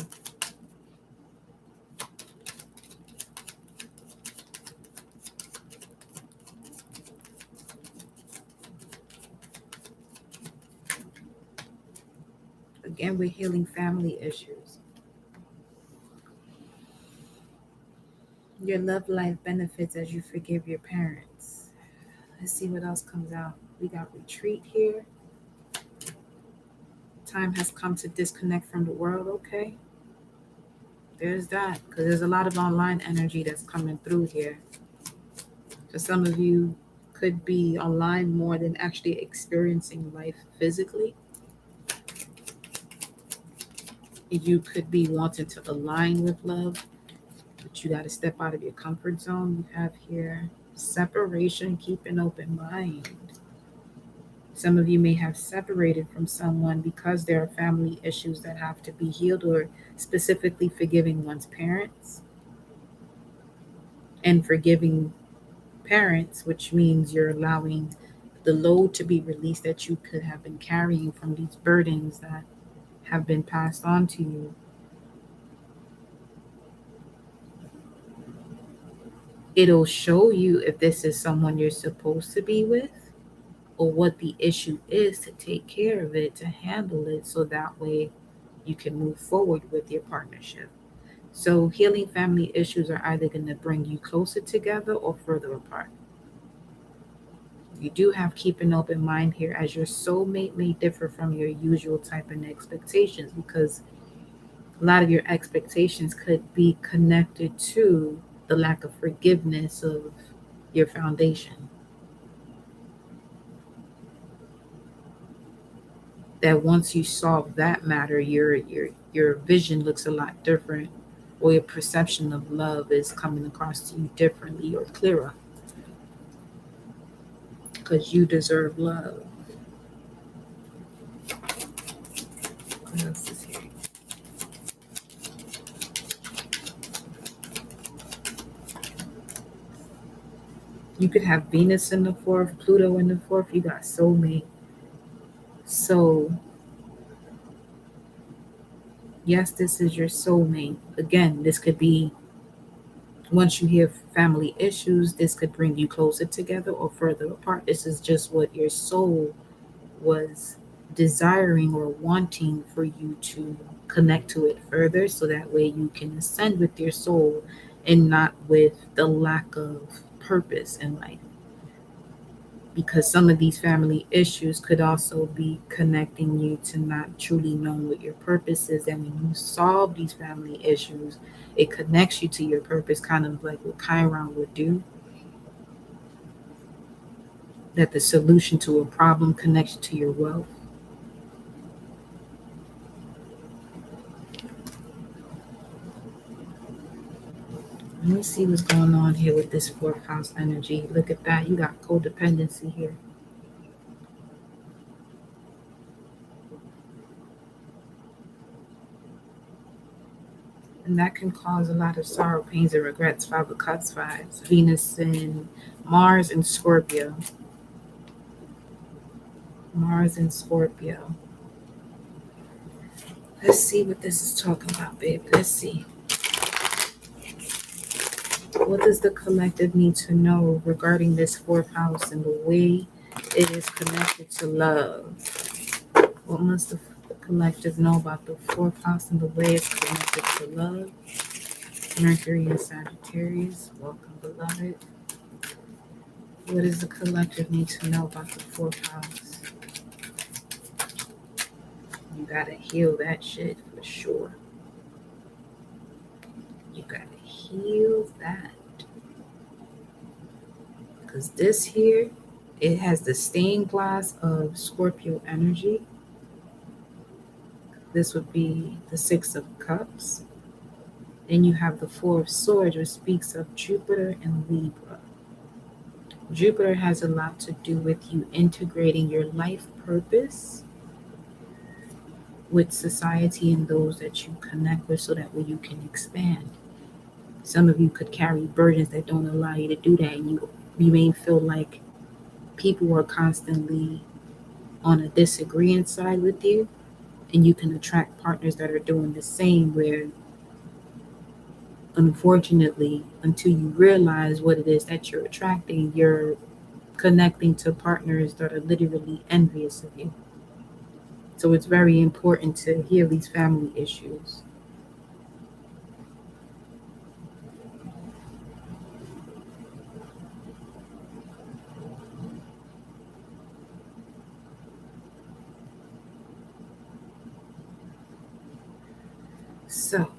Again, we're healing family issues. Your love life benefits as you forgive your parents. Let's see what else comes out. We got retreat here. Time has come to disconnect from the world. Okay. There's that. Because there's a lot of online energy that's coming through here. So some of you could be online more than actually experiencing life physically. You could be wanting to align with love, but you got to step out of your comfort zone. You have here separation, keep an open mind. Some of you may have separated from someone because there are family issues that have to be healed, or specifically forgiving one's parents. And forgiving parents, which means you're allowing the load to be released that you could have been carrying from these burdens that have been passed on to you. It'll show you if this is someone you're supposed to be with, or what the issue is, to take care of it, to handle it, so that way you can move forward with your partnership. So healing family issues are either going to bring you closer together or further apart. You do have keep an open mind here, as your soulmate may differ from your usual type and expectations, because a lot of your expectations could be connected to the lack of forgiveness of your foundation. That once you solve that matter, your vision looks a lot different, or your perception of love is coming across to you differently or clearer, because you deserve love. What else is here? You could have Venus in the fourth, Pluto in the fourth. You got soulmate. So yes, this is your soulmate. Again, this could be, once you hear family issues, this could bring you closer together or further apart. This is just what your soul was desiring or wanting for you to connect to it further, so that way you can ascend with your soul and not with the lack of purpose in life. Because some of these family issues could also be connecting you to not truly knowing what your purpose is. And when you solve these family issues, it connects you to your purpose, kind of like what Chiron would do. That the solution to a problem connects you to your wealth. Let me see what's going on here with this fourth house energy. Look at that. You got codependency here. And that can cause a lot of sorrow, pains, and regrets. Five of Cups vibes. Venus and Mars and Scorpio. Mars and Scorpio. Let's see what this is talking about, babe. Let's see. What does the collective need to know regarding this fourth house and the way it is connected to love? What must the collective know about the fourth house and the way it's connected to love? Mercury and Sagittarius, welcome, beloved. What does the collective need to know about the fourth house? You gotta heal that shit for sure. You gotta heal that. Because this here, it has the stained glass of Scorpio energy. This would be the Six of Cups. Then you have the Four of Swords, which speaks of Jupiter and Libra. Jupiter has a lot to do with you integrating your life purpose with society and those that you connect with so that way you can expand. Some of you could carry burdens that don't allow you to do that, and you may feel like people are constantly on a disagreeing side with you, and you can attract partners that are doing the same, where unfortunately, until you realize what it is that you're attracting, you're connecting to partners that are literally envious of you. So it's very important to heal these family issues. So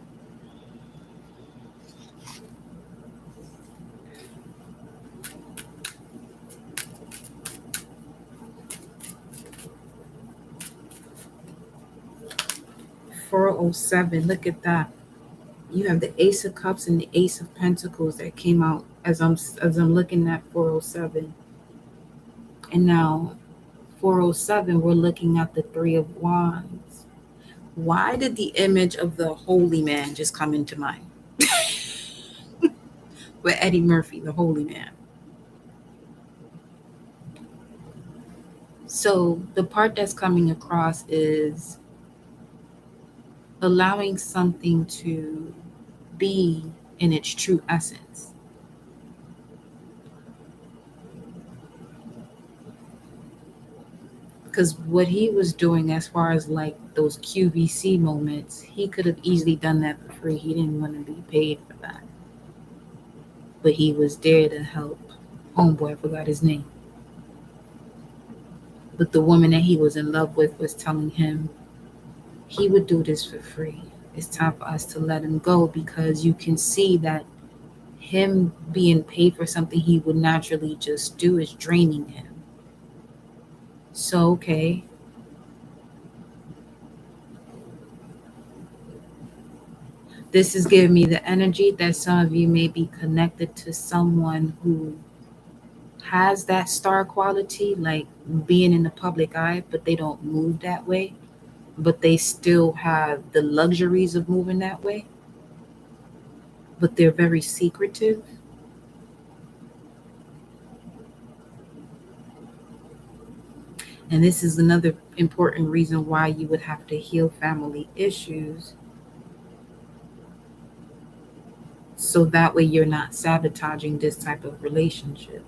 407, look at that. You have the Ace of Cups and the Ace of Pentacles that came out as I'm looking at 407. And now 407, we're looking at the Three of Wands. Why did the image of the holy man just come into mind? With Eddie Murphy, the holy man. So the part that's coming across is allowing something to be in its true essence. Because what he was doing, as far as like those QVC moments, he could have easily done that for free. He didn't want to be paid for that. But he was there to help. Homeboy, I forgot his name. But the woman that he was in love with was telling him he would do this for free. It's time for us to let him go, because you can see that him being paid for something he would naturally just do is draining him. So, okay. This is giving me the energy that some of you may be connected to someone who has that star quality, like being in the public eye, but they don't move that way, but they still have the luxuries of moving that way, but they're very secretive. And this is another important reason why you would have to heal family issues, so that way you're not sabotaging this type of relationship.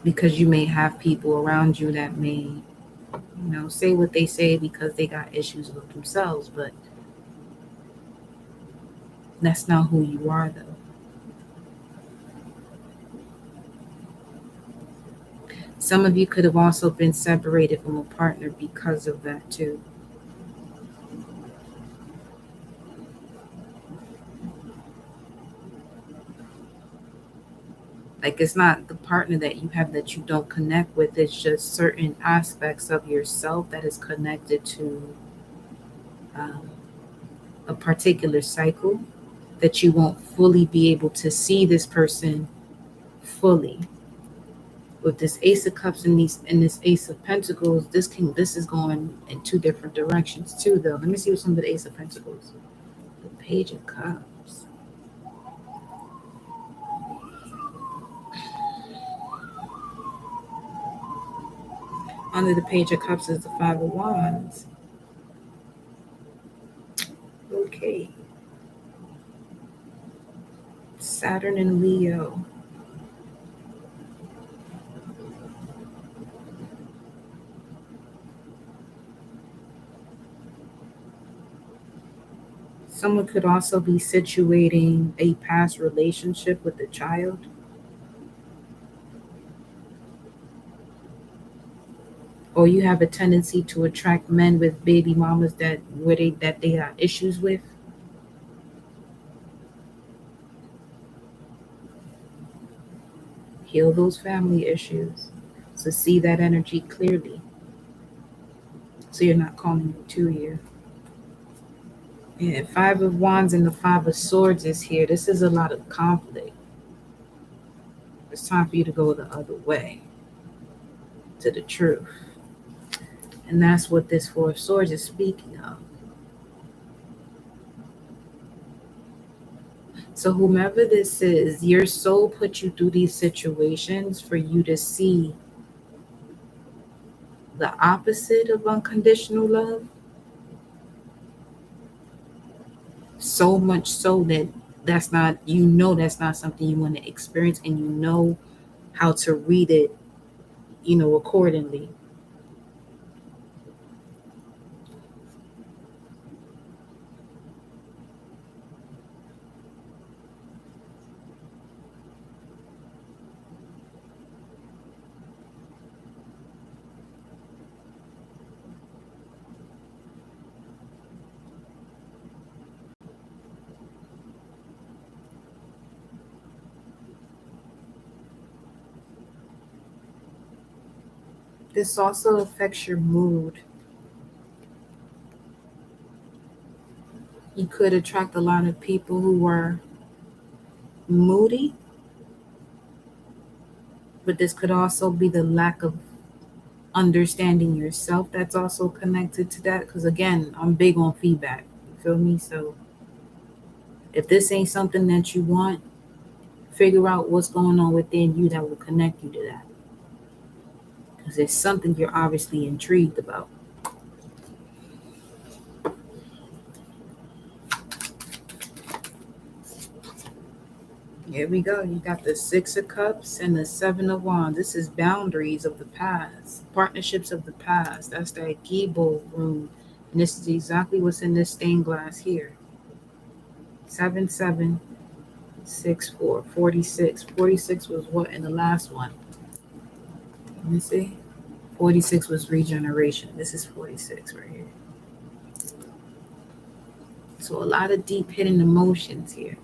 Because you may have people around you that may, say what they say because they got issues with themselves, but that's not who you are, though. Some of you could have also been separated from a partner because of that, too. Like, it's not the partner that you have that you don't connect with. It's just certain aspects of yourself that is connected to um, a particular cycle that you won't fully be able to see this person fully. With this Ace of Cups and this Ace of Pentacles, this is going in two different directions too, though. Let me see what some of the Ace of Pentacles. The Page of Cups. Under the Page of Cups is the Five of Wands. Okay. Saturn and Leo. Someone could also be situating a past relationship with a child. Or you have a tendency to attract men with baby mamas that they have issues with. Heal those family issues. So see that energy clearly. So you're not calling it to you. And Five of Wands and the Five of Swords is here. This is a lot of conflict. It's time for you to go the other way to the truth. And that's what this Four of Swords is speaking of. So whomever this is, your soul put you through these situations for you to see the opposite of unconditional love. So much so that that's not something you want to experience, and you know how to read it, accordingly. This also affects your mood. You could attract a lot of people who are moody, but this could also be the lack of understanding yourself that's also connected to that. Because again, I'm big on feedback. You feel me? So if this ain't something that you want, figure out what's going on within you that will connect you to that. Because it's something you're obviously intrigued about. Here we go. You got the Six of Cups and the Seven of Wands. This is boundaries of the past, partnerships of the past. That's that Gibo room. And this is exactly what's in this stained glass here. 7764 46. 46 was what in the last one? Let me see. 46 was regeneration. This is 46 right here. So a lot of deep hidden emotions here.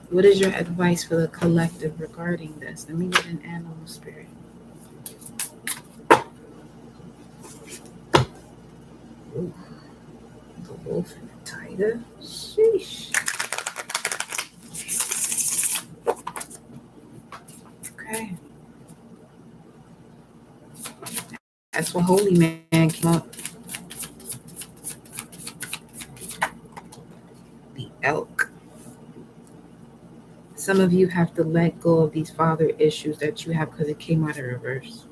What is your advice for the collective regarding this? Let me get an animal spirit. Ooh, the wolf and the tiger. Sheesh. Okay. That's what Holy Man came up. The elk. Some of you have to let go of these father issues that you have because it came out of reverse.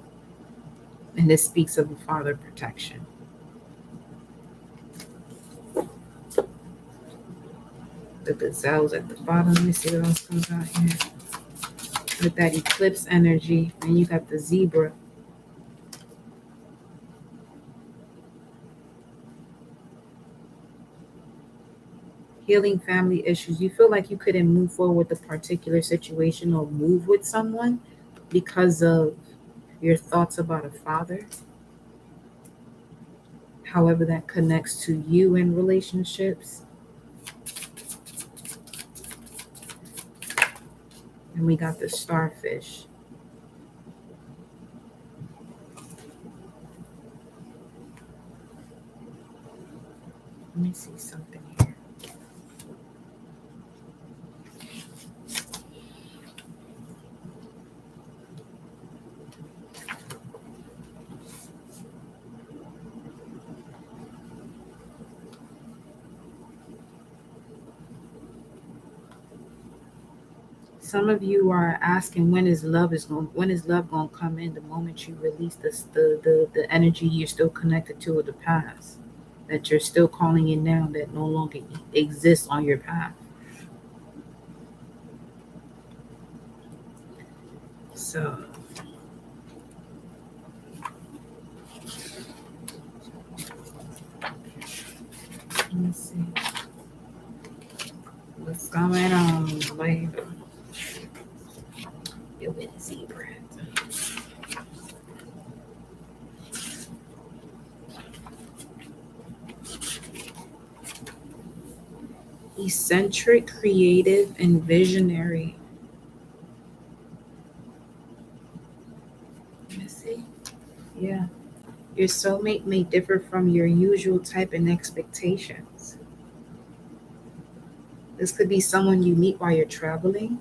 And this speaks of the father protection. The gazelles at the bottom. Let me see what else comes out here. With that eclipse energy, and you got the zebra. Healing family issues. You feel like you couldn't move forward with a particular situation or move with someone because of your thoughts about a father. However, that connects to you in relationships. And we got the starfish. Let me see something here. Some of you are asking when is love going to come in. The moment you release the energy you're still connected to of the past, that you're still calling in now, that no longer exists on your path. So let me see what's going on later. You're with zebra. Eccentric, creative, and visionary. Let me see. Yeah. Your soulmate may differ from your usual type and expectations. This could be someone you meet while you're traveling.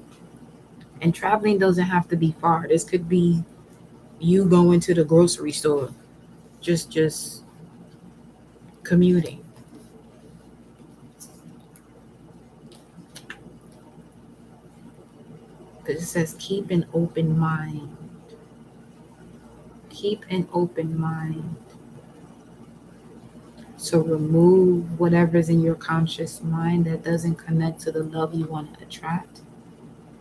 And traveling doesn't have to be far. This could be you going to the grocery store, just commuting. Because it says keep an open mind. Keep an open mind. So remove whatever's in your conscious mind that doesn't connect to the love you want to attract.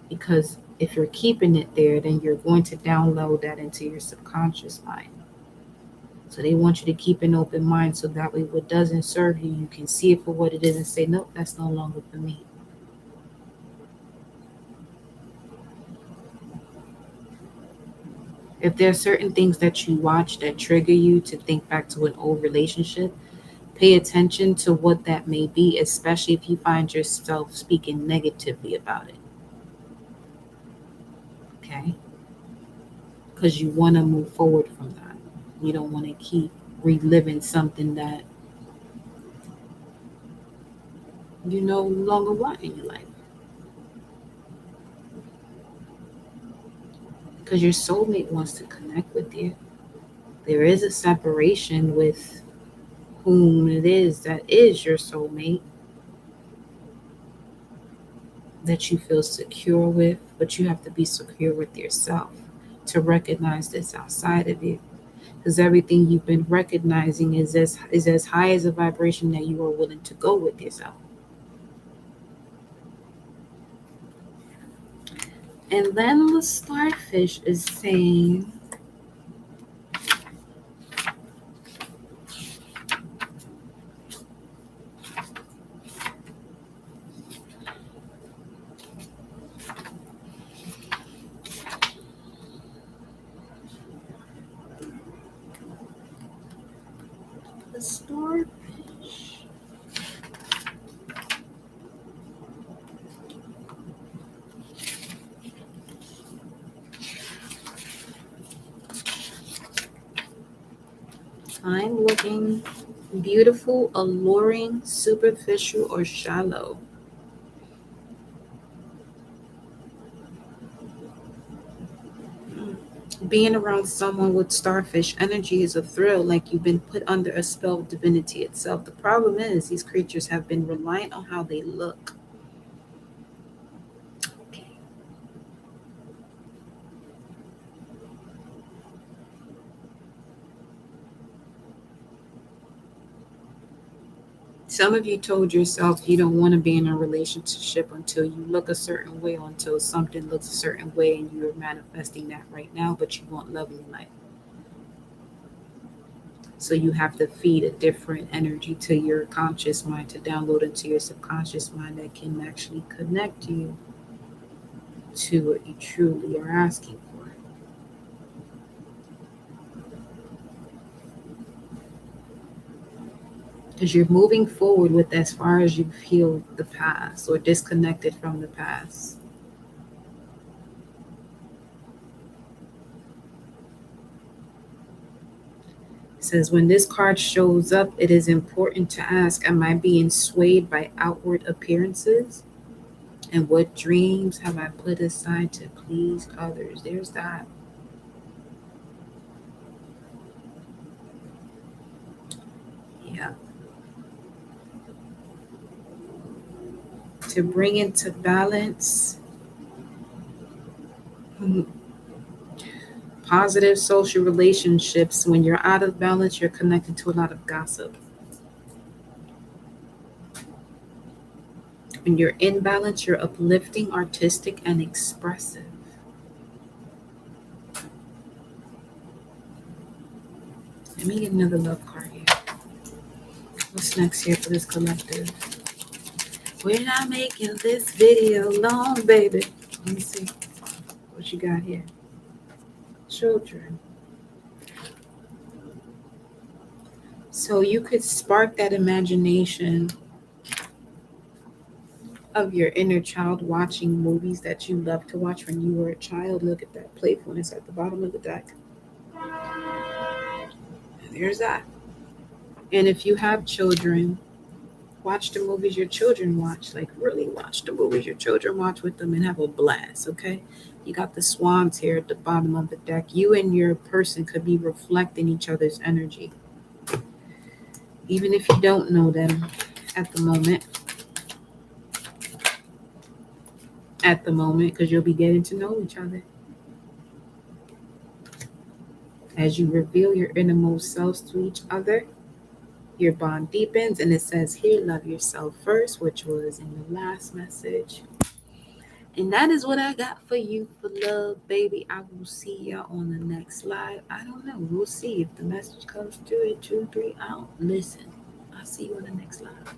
Because if you're keeping it there, then you're going to download that into your subconscious mind. So they want you to keep an open mind so that way what doesn't serve you, you can see it for what it is and say, nope, that's no longer for me. If there are certain things that you watch that trigger you to think back to an old relationship, pay attention to what that may be, especially if you find yourself speaking negatively about it. Okay? Because you want to move forward from that. You don't want to keep reliving something that you no longer want in your life. Because your soulmate wants to connect with you. There is a separation with whom it is that is your soulmate that you feel secure with, but you have to be secure with yourself to recognize this outside of you. Because everything you've been recognizing is as high as a vibration that you are willing to go with yourself. And then the starfish is saying, the starfish. I'm looking beautiful, alluring, superficial, or shallow. Being around someone with starfish energy is a thrill, like you've been put under a spell of divinity itself. The problem is these creatures have been reliant on how they look. Okay. Some of you told yourself you don't want to be in a relationship until you look a certain way, until something looks a certain way, and you're manifesting that right now, but you want love in your life. So you have to feed a different energy to your conscious mind to download into your subconscious mind that can actually connect you to what you truly are asking for. Because you're moving forward with as far as you've healed the past or disconnected from the past. It says, when this card shows up, it is important to ask, am I being swayed by outward appearances? And what dreams have I put aside to please others? There's that. Yeah. To bring into balance Positive social relationships. When you're out of balance, you're connected to a lot of gossip. When you're in balance, you're uplifting, artistic, and expressive. Let me get another love card here. What's next here for this collective? We're not making this video long, baby. Let me see what you got here. Children. So you could spark that imagination of your inner child watching movies that you loved to watch when you were a child. Look at that playfulness at the bottom of the deck. There's that. And if you have children, watch the movies your children watch. Like, really watch the movies your children watch with them and have a blast, okay? You got the swans here at the bottom of the deck. You and your person could be reflecting each other's energy. Even if you don't know them at the moment. Because you'll be getting to know each other. As you reveal your innermost selves to each other, your bond deepens. And it says here, love yourself first, which was in the last message. And that is what I got for you for love, baby. I will see y'all on the next live. I don't know. We'll see if the message comes through at 2, 3. I don't listen. I'll see you on the next live.